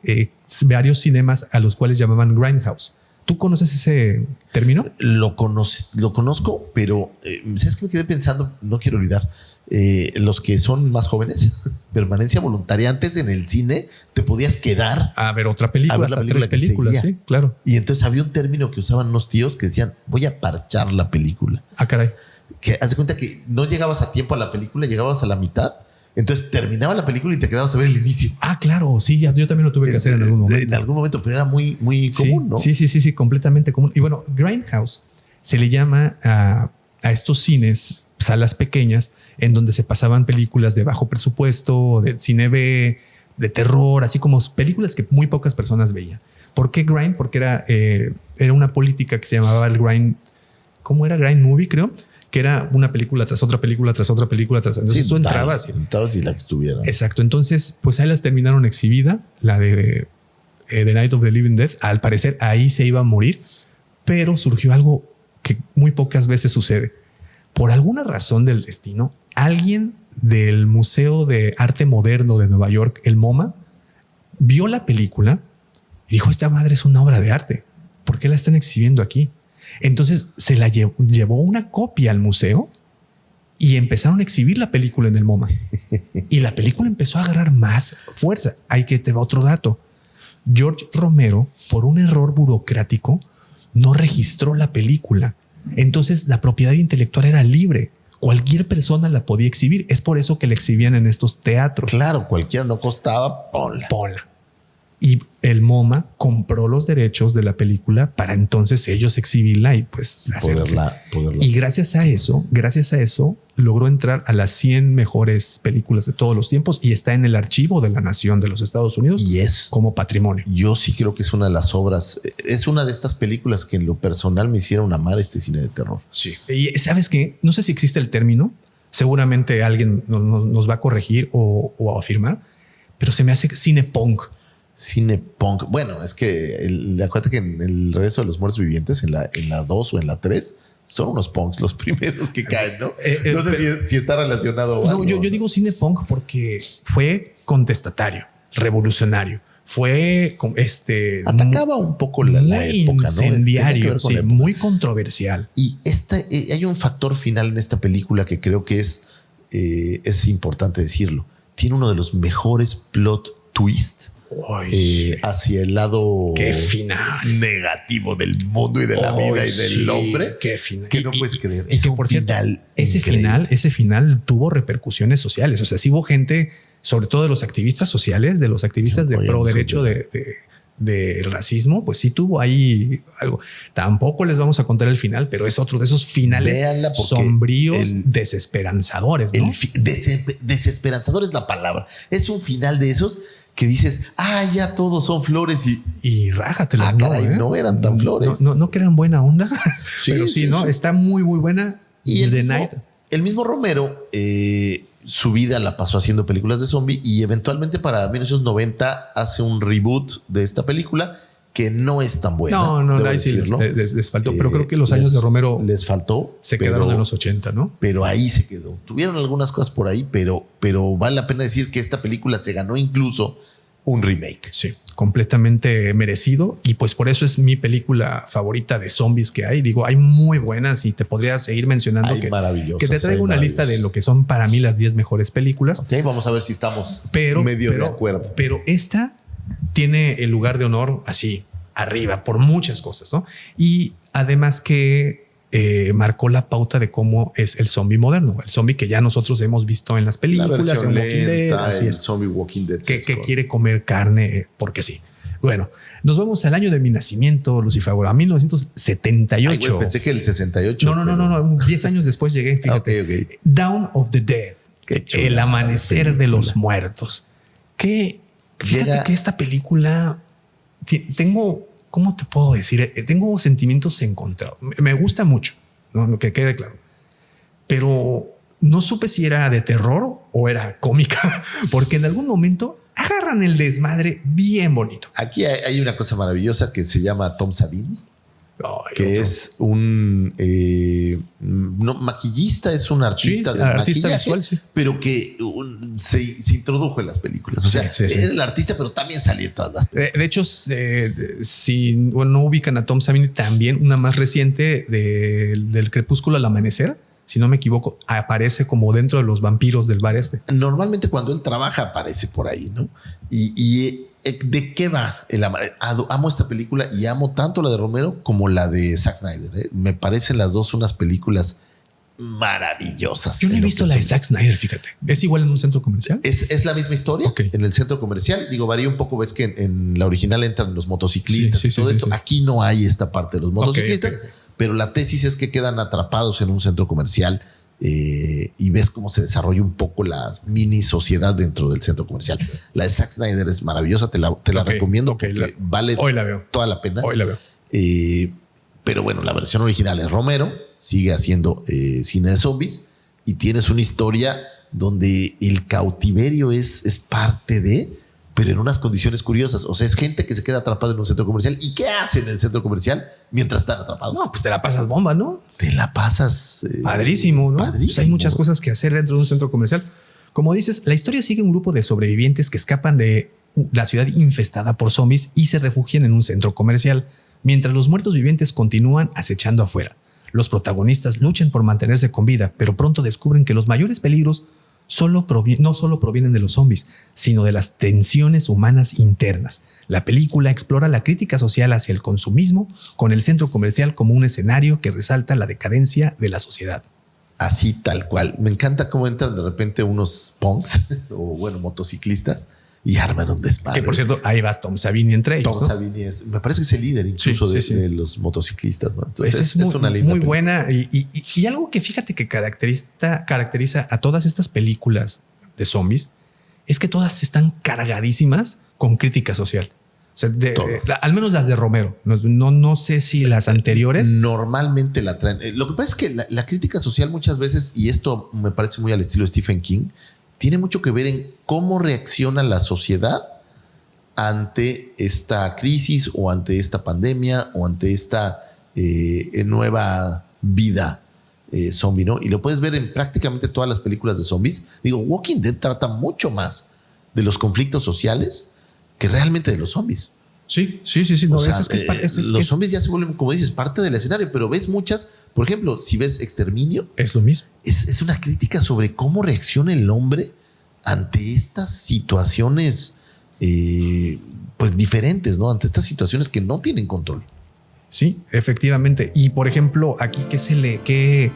cinemas a los cuales llamaban Grindhouse. ¿Tú conoces ese término? Lo conozco, pero ¿sabes qué me quedé pensando? No quiero olvidar. Los que son más jóvenes, permanencia voluntaria. Antes en el cine te podías quedar a ver otra película, a ver la película 3 películas, sí, claro. Y entonces había un término que usaban unos tíos que decían, voy a parchar la película. Ah, caray. Que haz de cuenta que no llegabas a tiempo a la película, llegabas a la mitad. Entonces terminaba la película y te quedabas a ver el inicio. Ah, claro. Sí, yo también lo tuve que hacer en algún momento. En algún momento, pero era muy, muy común, ¿no? Sí, completamente común. Y bueno, Grindhouse se le llama a estos cines, salas pequeñas, en donde se pasaban películas de bajo presupuesto, de cine B, de terror, así como películas que muy pocas personas veían. ¿Por qué Grind? Porque era una política que se llamaba el Grind. ¿Cómo era? Grind Movie, creo. Que era una película tras otra película, tras otra película, tras... Entonces tú entrabas y la que estuviera. Exacto. Entonces, pues ahí las terminaron exhibida, la de The Night of the Living Dead. Al parecer ahí se iba a morir, pero surgió algo que muy pocas veces sucede. Por alguna razón del destino, alguien del Museo de Arte Moderno de Nueva York, el MoMA, vio la película y dijo, esta madre es una obra de arte. ¿Por qué la están exhibiendo aquí? Entonces se la llevó una copia al museo y empezaron a exhibir la película en el MoMA. Y la película empezó a agarrar más fuerza. Ahí que te va otro dato. George Romero, por un error burocrático, no registró la película. Entonces la propiedad intelectual era libre. Cualquier persona la podía exhibir. Es por eso que la exhibían en estos teatros. Claro, cualquiera, no costaba, ponla. Y el MoMA compró los derechos de la película para entonces ellos exhibirla y pues poderla. Y gracias a eso logró entrar a las 100 mejores películas de todos los tiempos y está en el archivo de la Nación de los Estados Unidos y es como patrimonio. Yo sí creo que es una de las obras, es una de estas películas que en lo personal me hicieron amar este cine de terror. Sí. Y sabes qué, no sé si existe el término, seguramente alguien nos va a corregir o a afirmar, pero se me hace cinepunk. Cinepunk. Bueno, es que acuérdate que en el regreso de los muertos vivientes, en la 2 o en la 3, son unos punks los primeros que caen, ¿no? No sé si está relacionado. No, yo digo cinepunk porque fue contestatario, revolucionario. Fue atacaba un poco la época, ¿no? Incendiario, sí, muy controversial. Y hay un factor final en esta película que creo que es importante decirlo. Tiene uno de los mejores plot twist hacia el lado qué final negativo del mundo y de la vida y del hombre. Qué final. Que no puedes creer. Es un final. Ese final tuvo repercusiones sociales. O sea, sí hubo gente, sobre todo de los activistas sociales, de los activistas de pro derecho de racismo, pues sí tuvo ahí algo. Tampoco les vamos a contar el final, pero es otro de esos finales sombríos, desesperanzadores, ¿no? Desesperanzador es la palabra. Es un final de esos que dices, ya todos son flores y rájatelas. Caray, no eran tan flores. No que eran buena onda, pero sí, ¿no? Está muy, muy buena. Y el mismo Romero, su vida la pasó haciendo películas de zombie y eventualmente para 1990 hace un reboot de esta película que no es tan buena. No, ahí sí les faltó, pero creo que los años de Romero les faltó. Se quedaron en los 80, ¿no? Pero ahí se quedó. Tuvieron algunas cosas por ahí, pero vale la pena decir que esta película se ganó incluso un remake. Sí, completamente merecido. Y pues por eso es mi película favorita de zombies que hay. Digo, hay muy buenas y te podría seguir mencionando que te traigo una lista de lo que son para mí las 10 mejores películas. Ok, vamos a ver si estamos medio de acuerdo. Pero esta tiene el lugar de honor así arriba por muchas cosas, ¿no? Y además que marcó la pauta de cómo es el zombie moderno, el zombie que ya nosotros hemos visto en las películas, en Walking Dead, el zombie Walking Dead, que quiere comer carne porque sí. Bueno, nos vamos al año de mi nacimiento, Lucifer, a 1978. Güey, pensé que el 68. No. 10 años después llegué, fíjate. Okay. Dawn of the Dead. El amanecer de los muertos. Fíjate que esta película tengo, ¿cómo te puedo decir? Tengo sentimientos encontrados. Me gusta mucho, ¿no? Que quede claro. Pero no supe si era de terror o era cómica, porque en algún momento agarran el desmadre bien bonito. Aquí hay una cosa maravillosa que se llama Tom Savini, que es un maquillista, es un artista de maquillaje, visual, sí. Pero que se introdujo en las películas. O sea, era el artista, pero también salía en todas las películas. De hecho, si no ubican a Tom Savini, también una más reciente del Crepúsculo al Amanecer, si no me equivoco, aparece como dentro de los vampiros del bar este. Normalmente cuando él trabaja aparece por ahí, ¿no? Y ¿de qué va? Amo esta película y amo tanto la de Romero como la de Zack Snyder. Me parecen las dos unas películas maravillosas. Yo no he visto la de Zack Snyder, fíjate. ¿Es igual en un centro comercial? Es la misma historia en el centro comercial. Digo, varía un poco. Ves que en la original entran los motociclistas y todo esto. Aquí no hay esta parte de los motociclistas, pero la tesis es que quedan atrapados en un centro comercial. Y ves cómo se desarrolla un poco la mini sociedad dentro del centro comercial. La de Zack Snyder es maravillosa, te la recomiendo porque vale toda la pena. Hoy la veo. Pero bueno, la versión original es Romero, sigue haciendo cine de zombies y tienes una historia donde el cautiverio es parte de, pero en unas condiciones curiosas. O sea, es gente que se queda atrapada en un centro comercial. ¿Y qué hacen en el centro comercial mientras están atrapados? No, pues te la pasas bomba, ¿no? Te la pasas padrísimo, ¿no? Padrísimo. Pues hay muchas cosas que hacer dentro de un centro comercial. Como dices, la historia sigue un grupo de sobrevivientes que escapan de la ciudad infestada por zombies y se refugian en un centro comercial, mientras los muertos vivientes continúan acechando afuera. Los protagonistas luchan por mantenerse con vida, pero pronto descubren que los mayores peligros no solo provienen de los zombies, sino de las tensiones humanas internas. La película explora la crítica social hacia el consumismo, con el centro comercial como un escenario que resalta la decadencia de la sociedad. Así tal cual. Me encanta cómo entran de repente unos punks o bueno, motociclistas y arman un desmadre. Que por cierto, ahí va Tom Savini entre ellos. Tom Savini me parece que es el líder incluso de los motociclistas, ¿no? Entonces es una linda muy película. buena y algo que fíjate que caracteriza a todas estas películas de zombies es que todas están cargadísimas con crítica social. O sea, al menos las de Romero. No sé si las anteriores. Normalmente la traen. Lo que pasa es que la crítica social muchas veces, y esto me parece muy al estilo de Stephen King, tiene mucho que ver en cómo reacciona la sociedad ante esta crisis o ante esta pandemia o ante esta nueva vida zombie, ¿no? Y lo puedes ver en prácticamente todas las películas de zombies. Digo, Walking Dead trata mucho más de los conflictos sociales que realmente de los zombies. Sí. No, los zombies ya se vuelven, como dices, parte del escenario, pero ves muchas. Por ejemplo, si ves Exterminio, es lo mismo. Es una crítica sobre cómo reacciona el hombre ante estas situaciones pues diferentes, ¿no? Ante estas situaciones que no tienen control. Sí, efectivamente. Y por ejemplo, aquí qué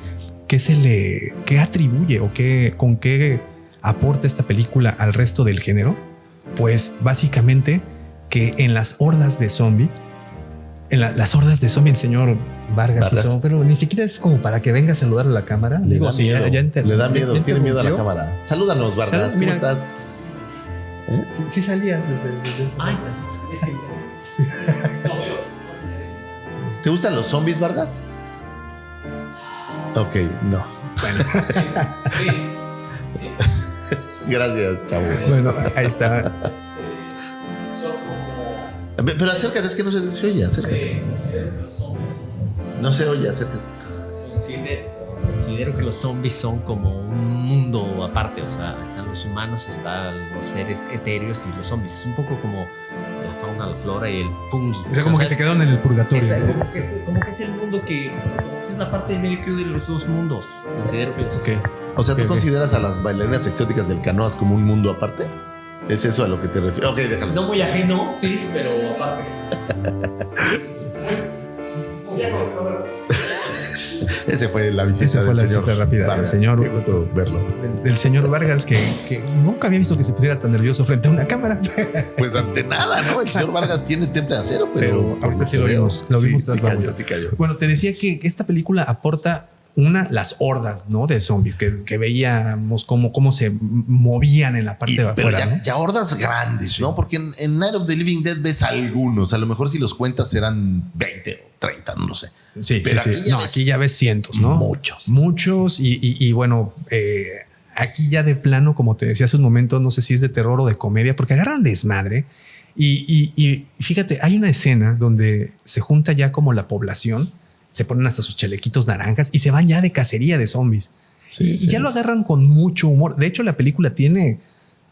atribuye o con qué aporta esta película al resto del género? Pues básicamente que en las hordas de zombie, las hordas de zombie, el señor Vargas. Hizo, pero ni siquiera es como para que venga a saludar a la cámara. Le da miedo, tiene miedo a la cámara. Salúdanos, Vargas. ¿Cómo estás? Sí salías desde Ay, es que no veo. ¿Te gustan los zombies, Vargas? Ok, no. Bueno. Sí. Gracias, chavo. Bueno, ahí está. Son como... Pero acércate, es que no se oye, acércate. Considero que los zombies No se oye, acércate. Considero que los zombies son como un mundo aparte. O sea, están los humanos, están los seres etéreos y los zombies. Es un poco como la fauna, la flora y el fungi. O sea, como que se quedaron en el purgatorio. Exacto, como que es el mundo que es la parte de medio que de los dos mundos. Considero que O sea, ¿tú consideras a las bailarinas exóticas del Canoas como un mundo aparte? ¿Es eso a lo que te refieres? Ok, déjalo. no muy ajeno, sí, pero aparte. Ese fue la visita Esa fue la visita rápida Vargas. del señor. Qué gusto verlo. Del señor Vargas, que nunca había visto que se pusiera tan nervioso frente a una cámara. Pues ante nada, ¿no? El señor Vargas tiene temple de acero, pero ahorita sí lo vimos tras bambalinas. Sí cayó. Bueno, te decía que esta película aporta las hordas, ¿no? De zombies que veíamos cómo se movían en la parte de pero afuera. ¿no? ya hordas grandes, Sí. ¿no? Porque en Night of the Living Dead ves algunos. A lo mejor si los cuentas serán 20 o 30, no lo sé. Sí, pero sí, sí. Aquí ya ves cientos, ¿no? Muchos. Y bueno, aquí ya de plano, como te decía hace un momento, no sé si es de terror o de comedia, porque agarran desmadre. Y fíjate, hay una escena donde se junta ya como la población, se ponen hasta sus chalequitos naranjas y se van ya de cacería de zombies. Y ya lo agarran con mucho humor. De hecho, la película tiene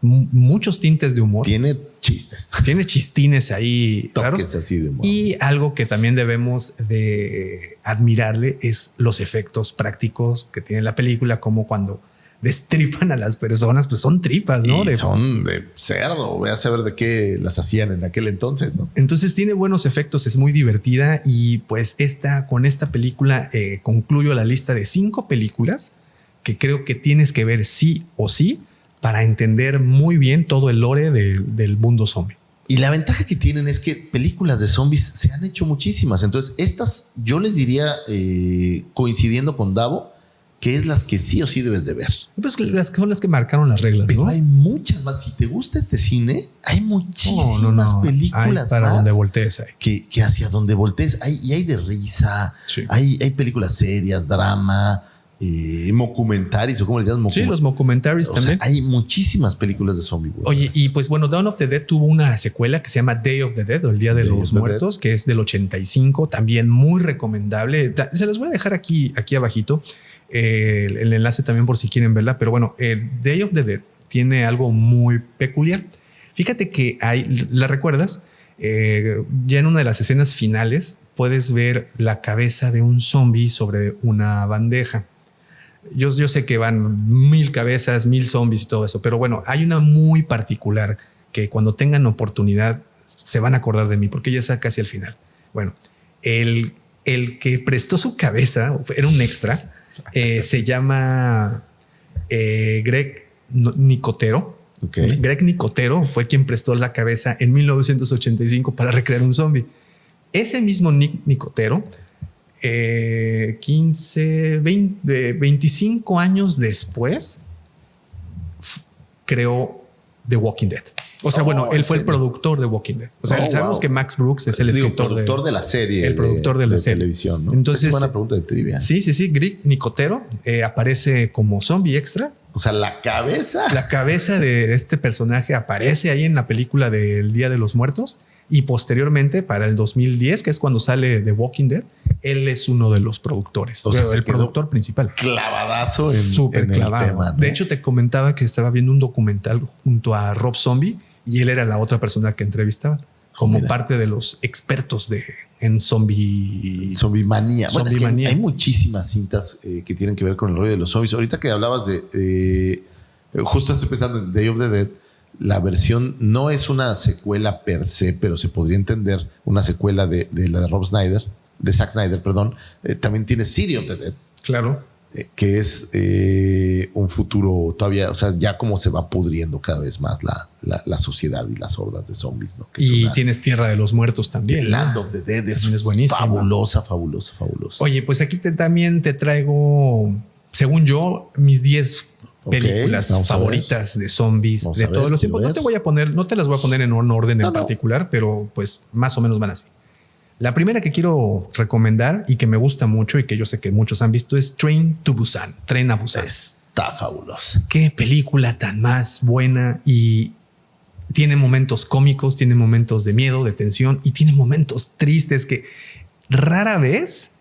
muchos tintes de humor. Tiene chistes. Tiene chistines ahí. Toques claro. así de humor. Y algo que también debemos de admirarle es los efectos prácticos que tiene la película, como cuando destripan a las personas, pues son tripas, ¿no? Son de cerdo. Voy a saber de qué las hacían en aquel entonces, ¿no? Entonces tiene buenos efectos, es muy divertida y pues con esta película concluyo la lista de 5 películas que creo que tienes que ver sí o sí para entender muy bien todo el lore del mundo zombie. Y la ventaja que tienen es que películas de zombies se han hecho muchísimas. Entonces estas yo les diría, coincidiendo con Davo, que es las que sí o sí debes de ver. Pues son las que marcaron las reglas, pero ¿no? hay muchas más. Si te gusta este cine, hay muchísimas películas hay para más donde voltees ahí. que hacia donde voltees. Hay de risa, Sí. hay películas serias, drama, mockumentaries, o como le llaman. Sí, los mockumentaries también. Sea, hay muchísimas películas de zombies. Oye, y pues bueno, Dawn of the Dead tuvo una secuela que se llama Day of the Dead, o el Día de los Muertos, que es del 85, también muy recomendable. Se las voy a dejar aquí abajito. El enlace también por si quieren verla, pero bueno, Day of the Dead tiene algo muy peculiar. Fíjate que ¿la recuerdas? Ya en una de las escenas finales puedes ver la cabeza de un zombie sobre una bandeja. Yo sé que van 1000 cabezas, 1000 zombies y todo eso, pero bueno, hay una muy particular que cuando tengan oportunidad se van a acordar de mí porque ya está casi al final. Bueno, el que prestó su cabeza era un extra. Se llama Greg Nicotero. Okay. Greg Nicotero fue quien prestó la cabeza en 1985 para recrear un zombie. Ese mismo Nicotero, 25 años después, creó The Walking Dead. O sea, bueno, él fue el productor de Walking Dead. O sea, sabemos que Max Brooks es el escritor productor de la serie. El productor de la serie. Televisión, ¿no? Entonces, es buena pregunta de trivia. Sí. Greg Nicotero aparece como zombie extra. O sea, la cabeza de este personaje aparece ahí en la película del Día de los Muertos. Y posteriormente, para el 2010, que es cuando sale The Walking Dead, él es uno de los productores. O sea, el productor principal. Clavadazo Súper en clavado. el tema, ¿no? De hecho, te comentaba que estaba viendo un documental junto a Rob Zombie y él era la otra persona que entrevistaba como parte de los expertos en zombie manía. Bueno, es que manía. hay muchísimas cintas que tienen que ver con el rollo de los zombies. Ahorita que hablabas justo estoy pensando en Day of the Dead. la versión no es una secuela per se, pero se podría entender una secuela de la de Rob Snyder, de Zack Snyder, perdón. También tiene City of the Dead. Claro. Que es un futuro todavía, o sea, ya como se va pudriendo cada vez más la sociedad y las hordas de zombies, ¿no? Que y tienes Tierra de los Muertos también. Land of the Dead es buenísimo. fabulosa. Oye, pues aquí también te traigo, según yo, mis 10 películas favoritas de zombies de todos los tiempos. No te las voy a poner en un orden en particular, pero pues más o menos van así. La primera que quiero recomendar y que me gusta mucho y que yo sé que muchos han visto es Tren a Busan. Está fabulosa. Qué película tan más buena, y tiene momentos cómicos, tiene momentos de miedo, de tensión, y tiene momentos tristes que rara vez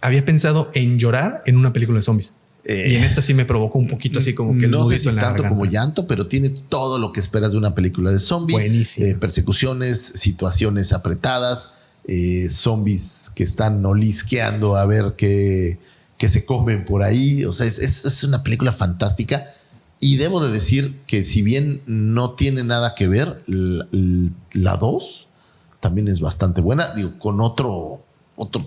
había pensado en llorar en una película de zombies. Y en esta sí me provocó un poquito así como que el no sé si en la tanto garganta. como llanto, pero tiene todo lo que esperas de una película de zombies. Buenísimo. Persecuciones, situaciones apretadas, zombies que están olisqueando a ver qué se comen por ahí. O sea, es una película fantástica. Y debo de decir que si bien no tiene nada que ver, la 2 también es bastante buena. Digo, con otro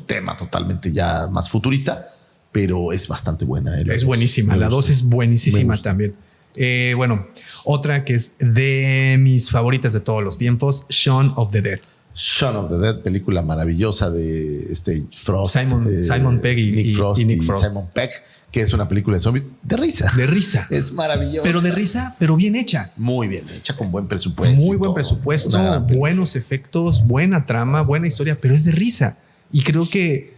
tema totalmente ya más futurista, pero es bastante buena. Es buenísima. La 2 es buenísima también. Bueno, otra que es de mis favoritas de todos los tiempos, Shaun of the Dead. Shaun of the Dead, película maravillosa de Frost, Simon Pegg y Nick Frost y Simon Pegg, que es una película de zombies de risa. De risa. Es maravillosa. Pero de risa, pero bien hecha. Muy bien hecha, con buen presupuesto. Muy buen presupuesto, buenos efectos, buena trama, buena historia, pero es de risa. Y creo que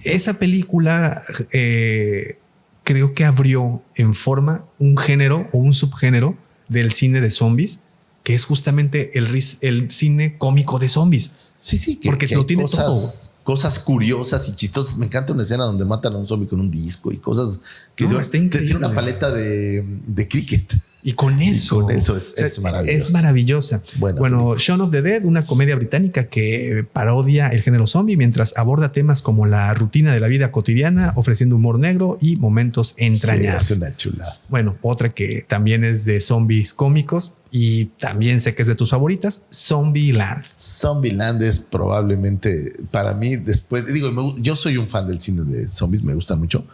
esa película creo que abrió en forma un género o un subgénero del cine de zombies, que es justamente el cine cómico de zombies. Sí, porque que lo tiene todo. Cosas curiosas y chistosas. Me encanta una escena donde matan a un zombie con un disco y cosas que está increíble. Tiene una paleta de cricket. Y con eso es maravilloso. Es maravillosa. Bueno, Shaun of the Dead, una comedia británica que parodia el género zombie mientras aborda temas como la rutina de la vida cotidiana, ofreciendo humor negro y momentos entrañables. Sí, es una chula. Bueno, otra que también es de zombies cómicos y también sé que es de tus favoritas, Zombieland. Zombieland es probablemente para mí después, yo soy un fan del cine de zombies, me gusta mucho,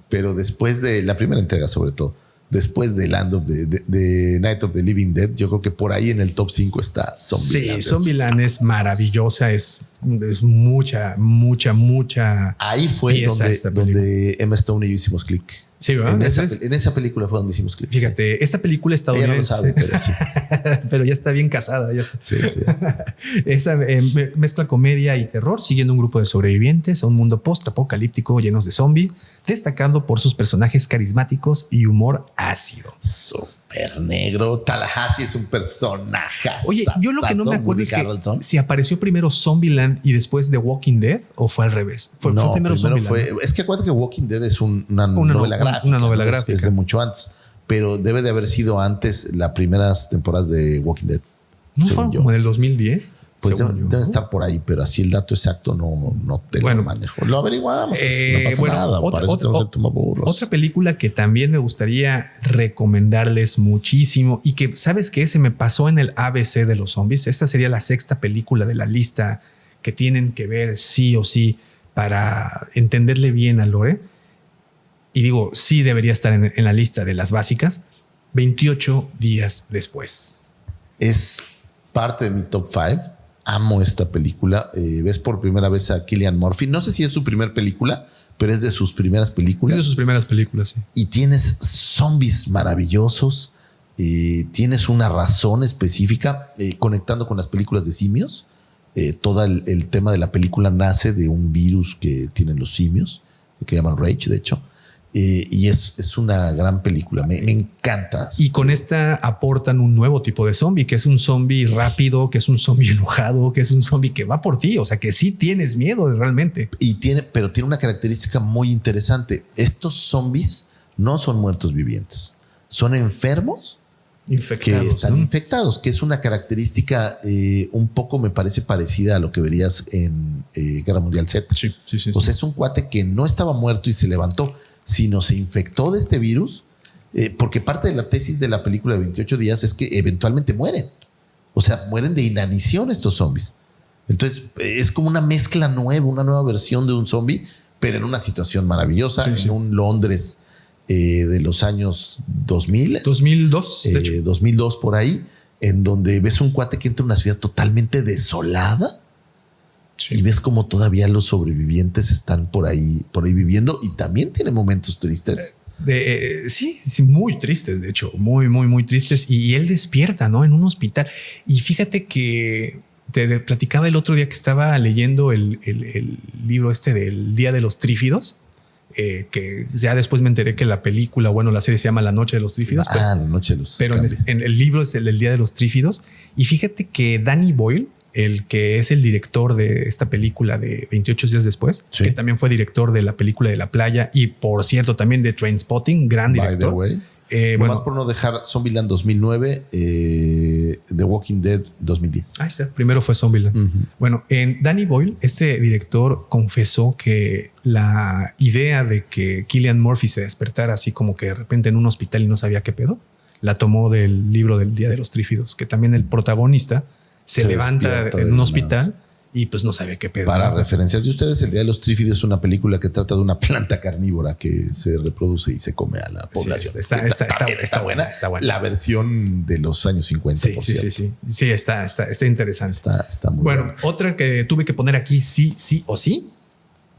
pero después de la primera entrega sobre todo, después de de Night of the Living Dead, yo creo que por ahí en el top 5 está Zombieland. Sí, Zombieland es maravillosa, es mucha. Ahí fue donde Emma Stone y yo hicimos clic. Sí, ¿verdad? En esa película fue donde hicimos clic. Fíjate, esta película estadounidense. Ella no lo sabe, pero, pero ya está bien casada. Ya está. Sí. Esa mezcla comedia y terror, siguiendo un grupo de sobrevivientes a un mundo post-apocalíptico llenos de zombies, destacando por sus personajes carismáticos y humor ácido. Súper negro. Tallahassee es un personaje. Oye, yo lo que no me acuerdo es que si apareció primero Zombieland y después The Walking Dead o fue al revés. Fue primero Zombieland. Es que acuérdate que Walking Dead es una novela gráfica. Una novela gráfica. Es de mucho antes, pero debe de haber sido antes las primeras temporadas de Walking Dead. ¿No fueron como del 202010? Pues deben estar por ahí, pero así el dato exacto no te lo manejo. Lo averiguamos. No pasa nada. Otra película que también me gustaría recomendarles muchísimo y que sabes que se me pasó en el ABC de los zombies. Esta sería la 6ª película de la lista que tienen que ver sí o sí para entenderle bien a Lore. Y digo, sí debería estar en la lista de las básicas. 28 días después. Es parte de mi top 5. Amo esta película. Ves por primera vez a Cillian Murphy. No sé si es su primera película, pero es de sus primeras películas. Es de sus primeras películas, sí. Y tienes zombies maravillosos. Tienes una razón específica conectando con las películas de simios. Todo el tema de la película nace de un virus que tienen los simios, que llaman Rage, de hecho. Y es una gran película. Me encanta. Y con esta aportan un nuevo tipo de zombie, que es un zombie rápido, que es un zombie enojado, que es un zombie que va por ti. O sea, que sí tienes miedo realmente. Pero tiene una característica muy interesante. Estos zombies no son muertos vivientes. Son enfermos infectados, que están infectados, que es una característica un poco me parece parecida a lo que verías en Guerra Mundial Z. Sí. O sea, es un cuate que no estaba muerto y se levantó, sino se infectó de este virus Porque parte de la tesis de la película de 28 días es que eventualmente mueren. O sea, mueren de inanición estos zombies. Entonces es como una mezcla nueva, una nueva versión de un zombie, pero en una situación maravillosa, en un Londres de los años 2000. 2002, de hecho. 2002 por ahí, en donde ves un cuate que entra a una ciudad totalmente desolada. Sí. Y ves como todavía los sobrevivientes están por ahí viviendo y también tiene momentos tristes. Sí, muy tristes, de hecho, muy tristes. Y él despierta, ¿no? En un hospital. Y fíjate que te platicaba el otro día que estaba leyendo el libro del Día de los Trífidos, que ya después me enteré que la película, la serie se llama La Noche de los Trífidos. La Noche de los Pero en el libro es el Día de los Trífidos. Y fíjate que Danny Boyle, el que es el director de esta película de 28 días después, que también fue director de la película de La Playa y, por cierto, también de Trainspotting, gran director. By the way. Más por no dejar Zombieland 2009, The Walking Dead 2010. Ahí está. Primero fue Zombieland. Bueno, en Danny Boyle, este director confesó que la idea de que Cillian Murphy se despertara así como que de repente en un hospital y no sabía qué pedo, la tomó del libro del Día de los Trífidos, que también el protagonista se levanta en un hospital y pues no sabe qué pedo. Para referencias de ustedes, El Día de los Trífidos es una película que trata de una planta carnívora que se reproduce y se come a la población. Sí, está buena. La versión de los años 50, sí, por sí, cierto. Sí, está interesante. Está muy bueno. Otra que tuve que poner aquí sí o sí.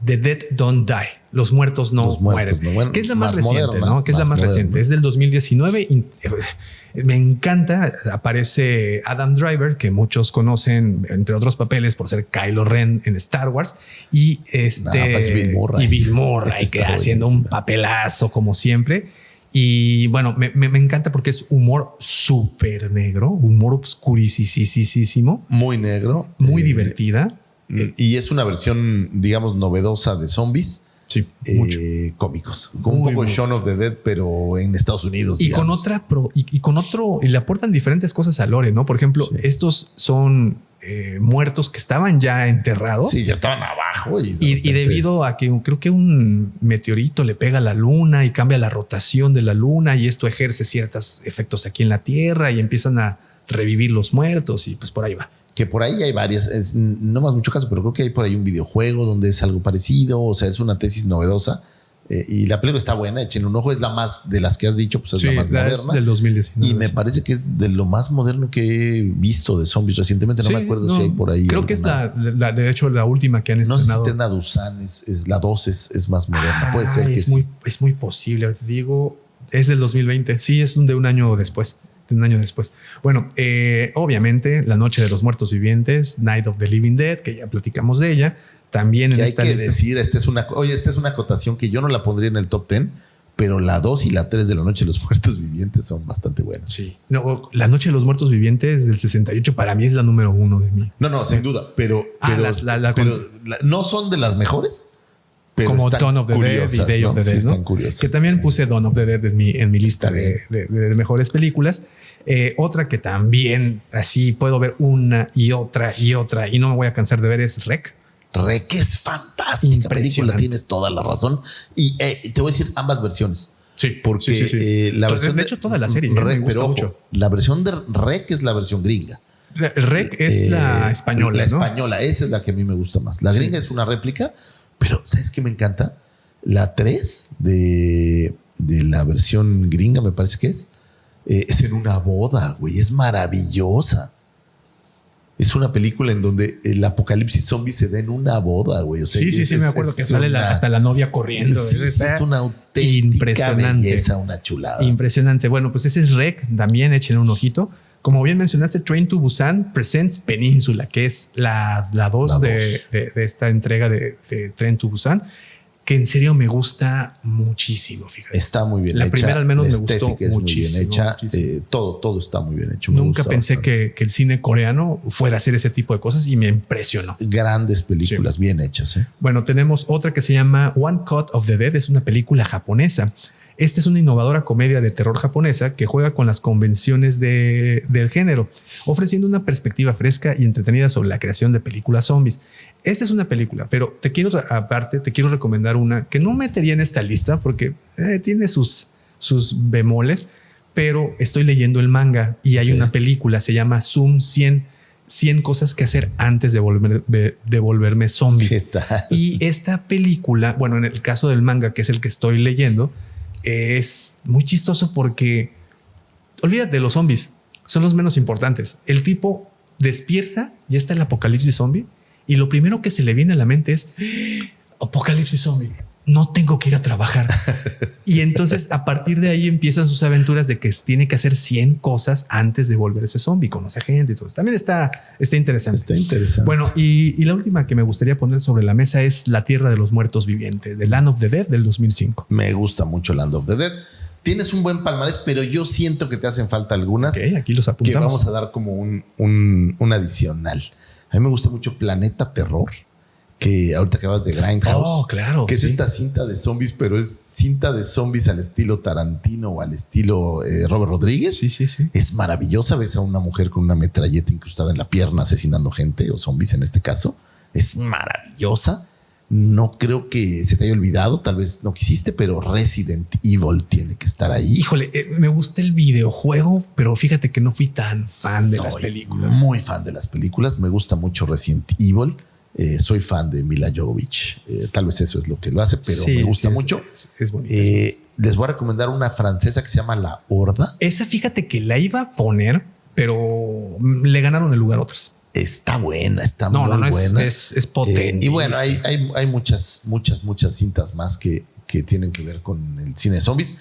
The Dead Don't Die. Los muertos no mueren. Que es la más reciente, moderna, ¿no? Que es la más reciente. Es del 2019. Me encanta. Aparece Adam Driver, que muchos conocen, entre otros papeles, por ser Kylo Ren en Star Wars. Y Bill Murray, que haciendo un papelazo como siempre. Y bueno, me encanta porque es humor súper negro, humor obscurísimo. Muy negro. Muy divertida. Y es una versión, digamos, novedosa de zombies. Sí, cómicos. Como un poco Shaun of the Dead, pero en Estados Unidos. Y con otro, y le aportan diferentes cosas a Lore, ¿no? Por ejemplo, estos son muertos que estaban ya enterrados. Sí, ya estaban abajo. Y debido a que creo que un meteorito le pega a la luna y cambia la rotación de la luna y esto ejerce ciertos efectos aquí en la Tierra y empiezan a revivir los muertos y pues por ahí va. Que por ahí hay varias, no más mucho caso, pero creo que hay por ahí un videojuego donde es algo parecido. O sea, es una tesis novedosa y la película está buena. Échenle un ojo. Es la más de las que has dicho, pues es la más moderna. Es del 2019. Y me parece que es de lo más moderno que he visto de zombies recientemente. No me acuerdo si hay por ahí. Creo que es de hecho, la última que han estrenado. No sé si Tren Busan es la 2 es más moderna. Puede ser que sí. Es muy posible. Ahorita digo, es del 2020. Sí, es de un año después. Bueno, obviamente La Noche de los Muertos Vivientes, Night of the Living Dead, que ya platicamos de ella. También en esta lista. Decir, esta es una acotación que yo no la pondría en el top 10, pero la 2 y la 3 de La Noche de los Muertos Vivientes son bastante buenas. Sí. No, La Noche de los Muertos Vivientes del 68 para mí es la número 1 de mí. No, sin duda, pero no son de las mejores. Pero como Dawn of the Dead y Day of the Dead, ¿no? Están curiosas. Que también puse Dawn of the Dead en mi lista de mejores películas. Otra que también así puedo ver una y otra y no me voy a cansar de ver es Rec. Rec es fantástica película, tienes toda la razón. Y te voy a decir ambas versiones. Sí, porque sí. La versión de hecho toda la serie Rec, me gusta pero mucho. La versión de Rec es la versión gringa. Rec es la española, La española, esa es la que a mí me gusta más. La gringa es una réplica. Pero ¿sabes qué me encanta? La 3 de la versión gringa, me parece que es en una boda, güey. Es maravillosa. Es una película en donde el apocalipsis zombie se da en una boda, güey. O sea, sí, me acuerdo que sale hasta la novia corriendo. Sí, es una auténtica belleza, una chulada. Impresionante. Bueno, pues ese es Rec. También échenle un ojito. Como bien mencionaste, Train to Busan Presents Península, que es la 2 de esta entrega de Train to Busan, que en serio me gusta muchísimo, fíjate. Está muy bien hecha. La primera al menos me gustó es muchísimo. Muy bien hecha. Todo está muy bien hecho. Nunca pensé que el cine coreano fuera a hacer ese tipo de cosas y me impresionó. Grandes películas, bien hechas. Bueno, tenemos otra que se llama One Cut of the Dead. Es una película japonesa. Esta es una innovadora comedia de terror japonesa que juega con las convenciones del género, ofreciendo una perspectiva fresca y entretenida sobre la creación de películas zombies. Esta es una película, pero te quiero recomendar una que no metería en esta lista porque tiene sus sus bemoles, pero estoy leyendo el manga y hay una película, se llama Zoom 100 cosas que hacer antes de volverme zombie. ¿Qué tal? Y esta película, bueno, en el caso del manga, que es el que estoy leyendo, es muy chistoso porque olvídate de los zombies, son los menos importantes. El tipo despierta, ya está el apocalipsis zombie y lo primero que se le viene a la mente es apocalipsis zombie. No tengo que ir a trabajar. Y entonces a partir de ahí empiezan sus aventuras de que tiene que hacer 100 cosas antes de volverse zombie, conoce gente y todo. También está interesante. Está interesante. Bueno, y la última que me gustaría poner sobre la mesa es La Tierra de los Muertos Vivientes, de Land of the Dead del 2005. Me gusta mucho Land of the Dead. Tienes un buen palmarés, pero yo siento que te hacen falta algunas. Ok, aquí los apuntamos. Que vamos a dar como un adicional. A mí me gusta mucho Planeta Terror, que ahorita acabas de Grindhouse. Oh, claro. Que es esta cinta de zombies, pero es cinta de zombies al estilo Tarantino o al estilo Robert Rodríguez. Sí. Es maravillosa. Ves a una mujer con una metralleta incrustada en la pierna asesinando gente o zombies en este caso. Es maravillosa. No creo que se te haya olvidado, tal vez no quisiste, pero Resident Evil tiene que estar ahí. Híjole, me gusta el videojuego, pero fíjate que no fui tan fan de las películas. Muy fan de las películas. Me gusta mucho Resident Evil. Soy fan de Mila Jovovich. Tal vez eso es lo que lo hace, pero me gusta mucho. Es bonito. Les voy a recomendar una francesa que se llama La Horda. Esa, fíjate que la iba a poner, pero le ganaron el lugar otras. Está buena, está muy buena. Es potente. Y bueno, hay muchas cintas más que tienen que ver con el cine de zombies,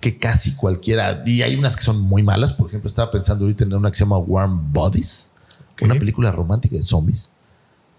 que casi cualquiera. Y hay unas que son muy malas. Por ejemplo, estaba pensando ahorita en una que se llama Warm Bodies, una película romántica de zombies,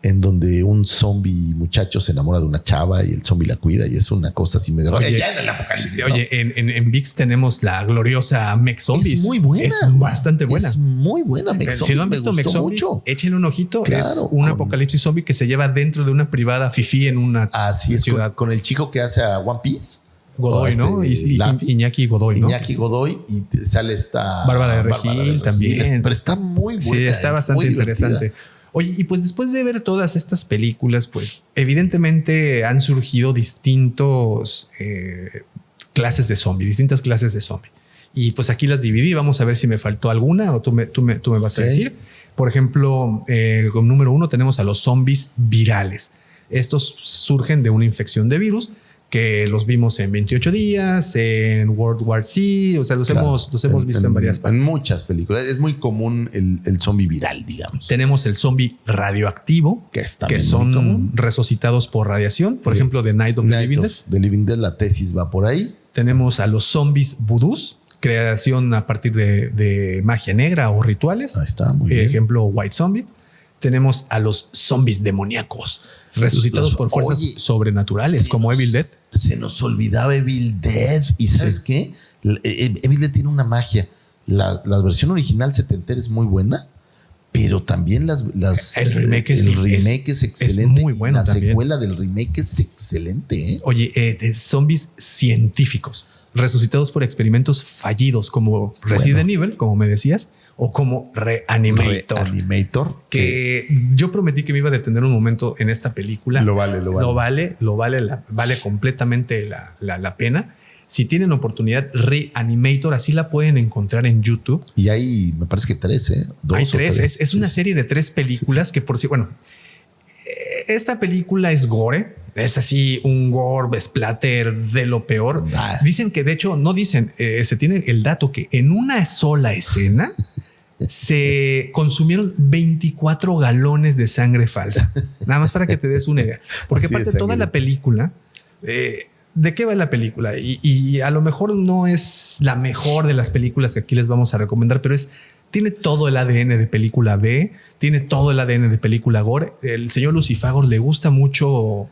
en donde un zombie muchacho se enamora de una chava y el zombie la cuida y es una cosa así medio. Oye, ya en el apocalipsis, ¿no? Oye, en VIX tenemos la gloriosa Mech Zombies. Es muy buena. Es bastante buena. Es muy buena. Mech Zombies. Si no han visto Mech Zombies, échenle un ojito. Claro, es un apocalipsis zombie que se lleva dentro de una privada fifí en una ciudad. Con el chico que hace a One Piece. Godoy, ¿no? Iñaki Godoy, ¿no? Iñaki Godoy y sale esta Bárbara de Regil también. Pero está muy buena. Sí, está bastante interesante. Oye, y pues después de ver todas estas películas, pues evidentemente han surgido distintas clases de zombie. Y pues aquí las dividí. Vamos a ver si me faltó alguna o tú me vas a decir. Por ejemplo, con número 1 tenemos a los zombies virales. Estos surgen de una infección de virus que los vimos en 28 días, en World War Z, o sea, los hemos visto en varias partes. En muchas películas. Es muy común el zombie viral, digamos. Tenemos el zombie radioactivo, que son resucitados por radiación. Por ejemplo, The Night of the Living Dead. The Living Dead, la tesis va por ahí. Tenemos a los zombies vudús, creación a partir de magia negra o rituales. Ahí está, muy bien. Ejemplo, White Zombie. Tenemos a los zombies demoníacos, resucitados por fuerzas sobrenaturales, como Evil Dead. Se nos olvidaba Evil Dead. ¿Y sabes qué? Evil Dead tiene una magia. La versión original setentera es muy buena, pero también el remake es excelente. Es muy bueno. La secuela del remake es excelente. Oye, de zombies científicos, resucitados por experimentos fallidos, como Resident Evil, como me decías, o como Reanimator. Que yo prometí que me iba a detener un momento en esta película. Lo vale completamente la pena. Si tienen oportunidad, Reanimator, así la pueden encontrar en YouTube. Y hay, me parece que 3, 2 hay 3. Es una serie de 3 películas que por sí, bueno, esta película es gore. Es así un gore splatter de lo peor. Dicen que, de hecho, no dicen, se tiene el dato que en una sola escena se consumieron 24 galones de sangre falsa. Nada más para que te des una idea. Porque aparte toda la película, ¿de qué va la película? Y a lo mejor no es la mejor de las películas que aquí les vamos a recomendar, pero tiene todo el ADN de película B, tiene todo el ADN de película gore. El señor Lucifagor le gusta mucho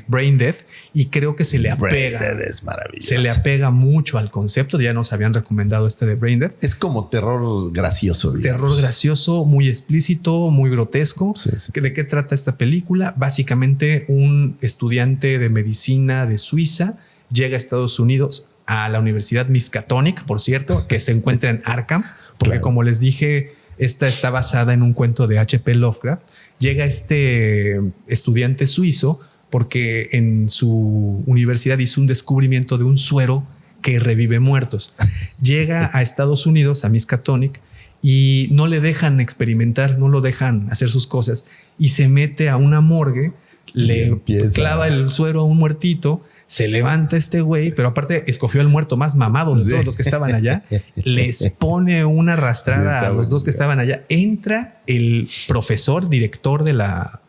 Brain Dead y creo que se le apega. Brain Dead es maravilloso. Se le apega mucho al concepto. Ya nos habían recomendado de Brain Dead. Es como terror gracioso. Digamos. Terror gracioso, muy explícito, muy grotesco. Sí. ¿De qué trata esta película? Básicamente un estudiante de medicina de Suiza llega a Estados Unidos, a la Universidad Miskatonic, por cierto, que se encuentra en Arkham, porque como les dije, esta está basada en un cuento de H.P. Lovecraft. Llega este estudiante suizo porque en su universidad hizo un descubrimiento de un suero que revive muertos. Llega a Estados Unidos, a Miskatonic, y no le dejan experimentar, no lo dejan hacer sus cosas, y se mete a una morgue, le clava el suero a un muertito, se levanta este güey, pero aparte escogió el muerto más mamado de todos los que estaban allá, les pone una arrastrada a los dos que estaban allá, entra el profesor, director de la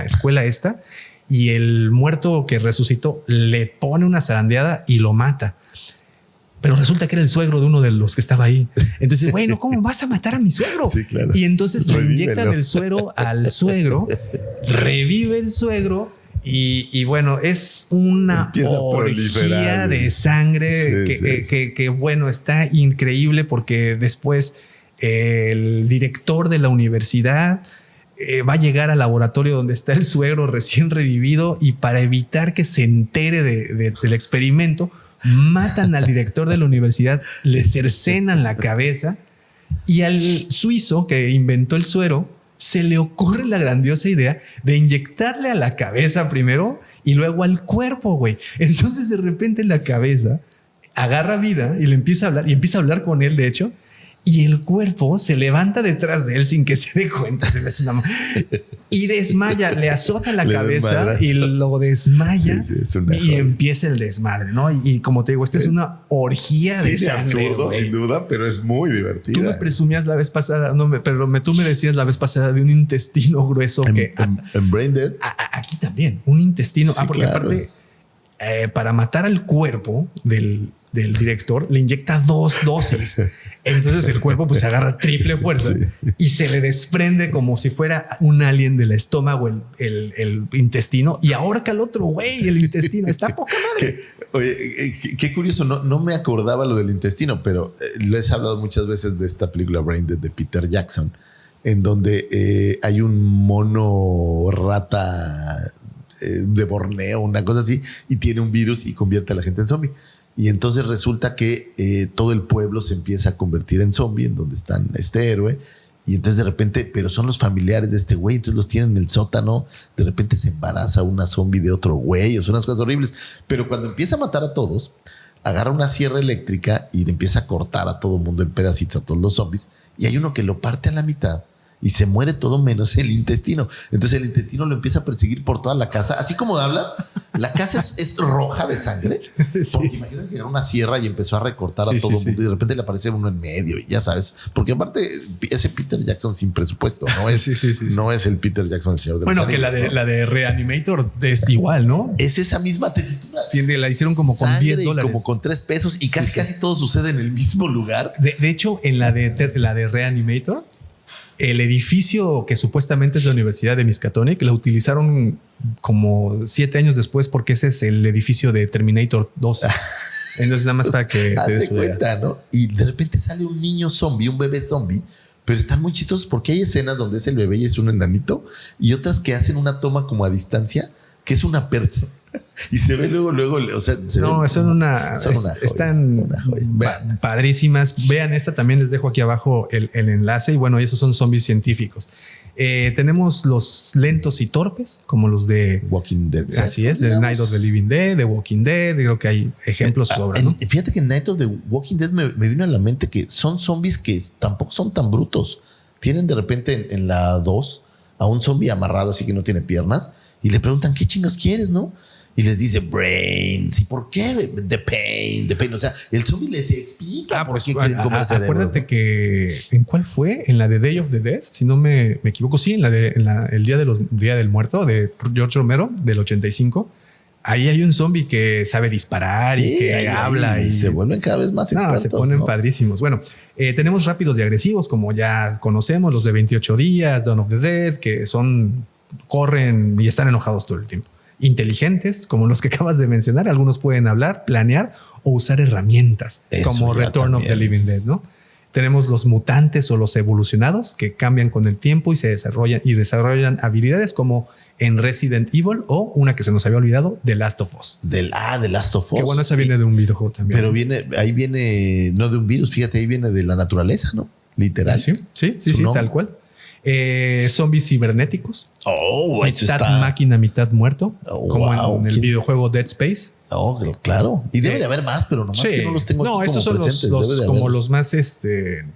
escuela esta, y el muerto que resucitó le pone una zarandeada y lo mata. Pero resulta que era el suegro de uno de los que estaba ahí. Entonces, bueno, ¿cómo vas a matar a mi suegro? Sí, claro. Y entonces le inyectan el suero al suegro, revive el suegro y bueno, es una orgía de sangre que bueno, está increíble porque después el director de la universidad va a llegar al laboratorio donde está el suegro recién revivido y para evitar que se entere del experimento, matan al director de la universidad, le cercenan la cabeza y al suizo que inventó el suero se le ocurre la grandiosa idea de inyectarle a la cabeza primero y luego al cuerpo, güey. Entonces de repente la cabeza agarra vida y le empieza a hablar y empieza a hablar con él, de hecho, y el cuerpo se levanta detrás de él sin que se dé cuenta. Se le hace y desmaya, le azota la cabeza y lo desmaya y empieza el desmadre, ¿no? Y como te digo, esta es una orgía de sangre. Absurdo, sin duda, pero es muy divertida. Tú me presumías la vez pasada, tú me decías la vez pasada de un intestino grueso en Brain Dead. Aquí también, un intestino. Porque claro, aparte, para matar al cuerpo del director le inyecta 2 dosis. Entonces el cuerpo pues agarra triple fuerza y se le desprende como si fuera un alien del estómago el intestino y ahorca al otro güey el intestino. Está poca madre. Oye, qué curioso. No me acordaba lo del intestino, pero les he hablado muchas veces de esta película Brain Dead de Peter Jackson, en donde hay un mono rata de Borneo, una cosa así, y tiene un virus y convierte a la gente en zombie. Y entonces resulta que todo el pueblo se empieza a convertir en zombie, en donde están este héroe. Y entonces de repente, pero son los familiares de este güey, entonces los tienen en el sótano. De repente se embaraza una zombie de otro güey, o son unas cosas horribles. Pero cuando empieza a matar a todos, agarra una sierra eléctrica y le empieza a cortar a todo el mundo en pedacitos, a todos los zombies. Y hay uno que lo parte a la mitad y se muere todo menos el intestino. Entonces el intestino lo empieza a perseguir por toda la casa. Así como hablas, la casa es roja de sangre. Porque imagínate que era una sierra y empezó a recortar a todo el mundo y de repente le aparece uno en medio y ya sabes. Porque aparte ese Peter Jackson sin presupuesto no es, no es el Peter Jackson, el señor de los anillos. Bueno, que la de Reanimator es igual, ¿no? Es esa misma tesitura. La hicieron como con $10. Como con $3 y casi todo sucede en el mismo lugar. De hecho, en la de Reanimator, el edificio que supuestamente es la Universidad de Miskatonic lo utilizaron como 7 años después porque ese es el edificio de Terminator 2. Entonces nada más para que te des cuenta, ¿no? Y de repente sale un niño zombie, un bebé zombie, pero están muy chistosos porque hay escenas donde es el bebé y es un enanito y otras que hacen una toma como a distancia que es una persa y se ve luego, o sea, están padrísimas. Vean esta, también les dejo aquí abajo el enlace y bueno, esos son zombies científicos. Tenemos los lentos y torpes, como los de Walking Dead. Así es, de Night of the Living Dead, de Walking Dead. Creo que hay ejemplos sobran, ¿no? Fíjate que en Night of the Walking Dead me vino a la mente que son zombies que tampoco son tan brutos. Tienen de repente en la 2 a un zombie amarrado así que no tiene piernas y le preguntan ¿qué chingas quieres, no? Y les dice brains. ¿Y por qué? The pain. O sea, el zombie les explica por qué quieren comer cerebros. Acuérdate que ¿en cuál fue? En la de Day of the Dead, si no me equivoco. Sí, en el Día del Muerto de George Romero del 85. Ahí hay un zombie que sabe disparar y que habla y se vuelven cada vez más expertos. Se ponen padrísimos. Bueno, tenemos rápidos y agresivos, como ya conocemos, los de 28 días, Dawn of the Dead, que corren y están enojados todo el tiempo. Inteligentes, como los que acabas de mencionar. Algunos pueden hablar, planear o usar herramientas, como Return of the Living Dead, ¿no? Tenemos los mutantes o los evolucionados que cambian con el tiempo y se desarrollan habilidades como en Resident Evil o una que se nos había olvidado, The Last of Us. The Last of Us. Que bueno, esa viene de un videojuego también. Pero ahí viene no de un virus, fíjate, ahí viene de la naturaleza, ¿no? Literal. Sí, tal cual. Zombies cibernéticos. Oh, eso Mitad está. máquina, mitad muerto. Oh, como wow. en el ¿Quién? videojuego Dead Space. Oh, claro. Y debe de haber más, pero nomás que no los tengo aquí estos como son presentes. Debe de como haber. los más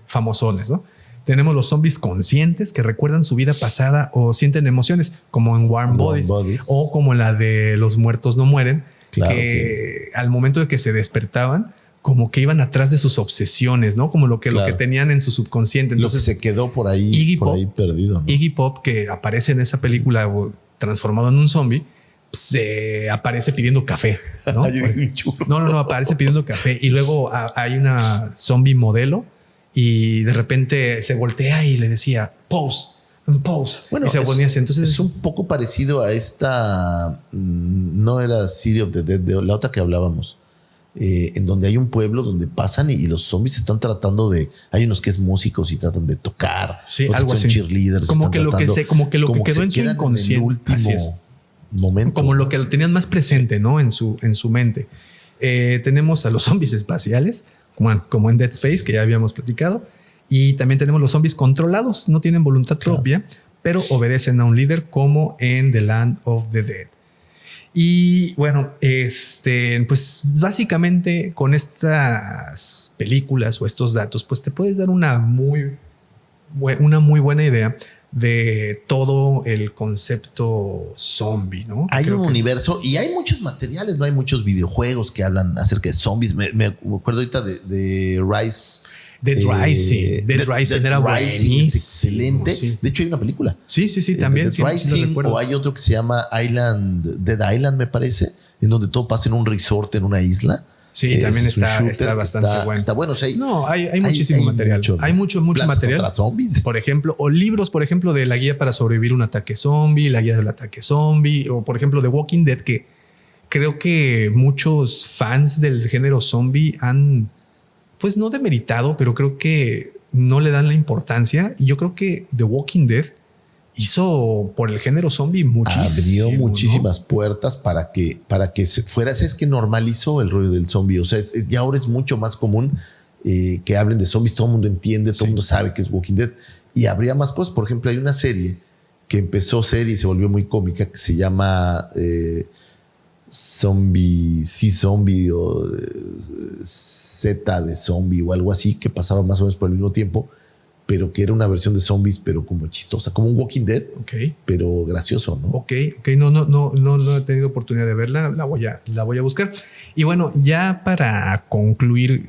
famosones, ¿no? Tenemos los zombies conscientes que recuerdan su vida pasada o sienten emociones, como en Warm Bodies, o como la de Los muertos no mueren, Claro que al momento de que se despertaban, como que iban atrás de sus obsesiones, ¿no? Como lo que tenían en su subconsciente. Entonces, lo que se quedó por ahí, perdido, ¿no? Iggy Pop, que aparece en esa película transformado en un zombie, se aparece pidiendo café, ¿no? No, aparece pidiendo café y luego hay una zombie modelo y de repente se voltea y le decía pose. Bueno, y se ponía así. Entonces es un poco parecido a esta, no era City of the Dead, la otra que hablábamos, en donde hay un pueblo donde pasan y los zombies están tratando de, hay unos que es músicos y tratan de tocar, sí, otros algo que son así. cheerleaders, como que lo que quedó en su inconsciente, en el último momento, como lo que lo tenían más presente, ¿no? En su mente. Tenemos a los zombies espaciales, como en Dead Space, que ya habíamos platicado. Y también tenemos los zombies controlados, no tienen voluntad propia, pero obedecen a un líder, como en The Land of the Dead. Y bueno, pues básicamente con estas películas o estos datos, pues te puedes dar una muy buena idea de todo el concepto zombie, ¿no? Hay un universo y hay muchos materiales, no hay muchos videojuegos que hablan acerca de zombies. Me acuerdo ahorita de Rise. Dead Rising era buenísimo. Es excelente. Sí. De hecho, hay una película. Sí, también. Dead Rising, o hay otro que se llama Dead Island, me parece, en donde todo pasa en un resort, en una isla. Sí, también está bastante bueno. Está bueno. O sea, hay muchísimo material. Hay mucho material. Contra zombies. Por ejemplo, o libros, por ejemplo, de la guía para sobrevivir a un ataque zombie, la guía del ataque zombie, o por ejemplo, de Walking Dead, que creo que muchos fans del género zombie han, pues no demeritado, pero creo que no le dan la importancia. Y yo creo que The Walking Dead hizo por el género zombie muchísimo. Abrió muchísimas puertas para que se fuera. Es que normalizó el rollo del zombie. O sea, ya ahora es mucho más común que hablen de zombies. Todo el mundo entiende, todo el mundo sabe que es Walking Dead. Y habría más cosas. Por ejemplo, hay una serie que empezó serie y se volvió muy cómica que se llama Zombie o Z de Zombie o algo así, que pasaba más o menos por el mismo tiempo, pero que era una versión de zombies, pero como chistosa, como un Walking Dead, pero gracioso, ¿no? Ok, no he tenido oportunidad de verla, la voy a buscar. Y bueno, ya para concluir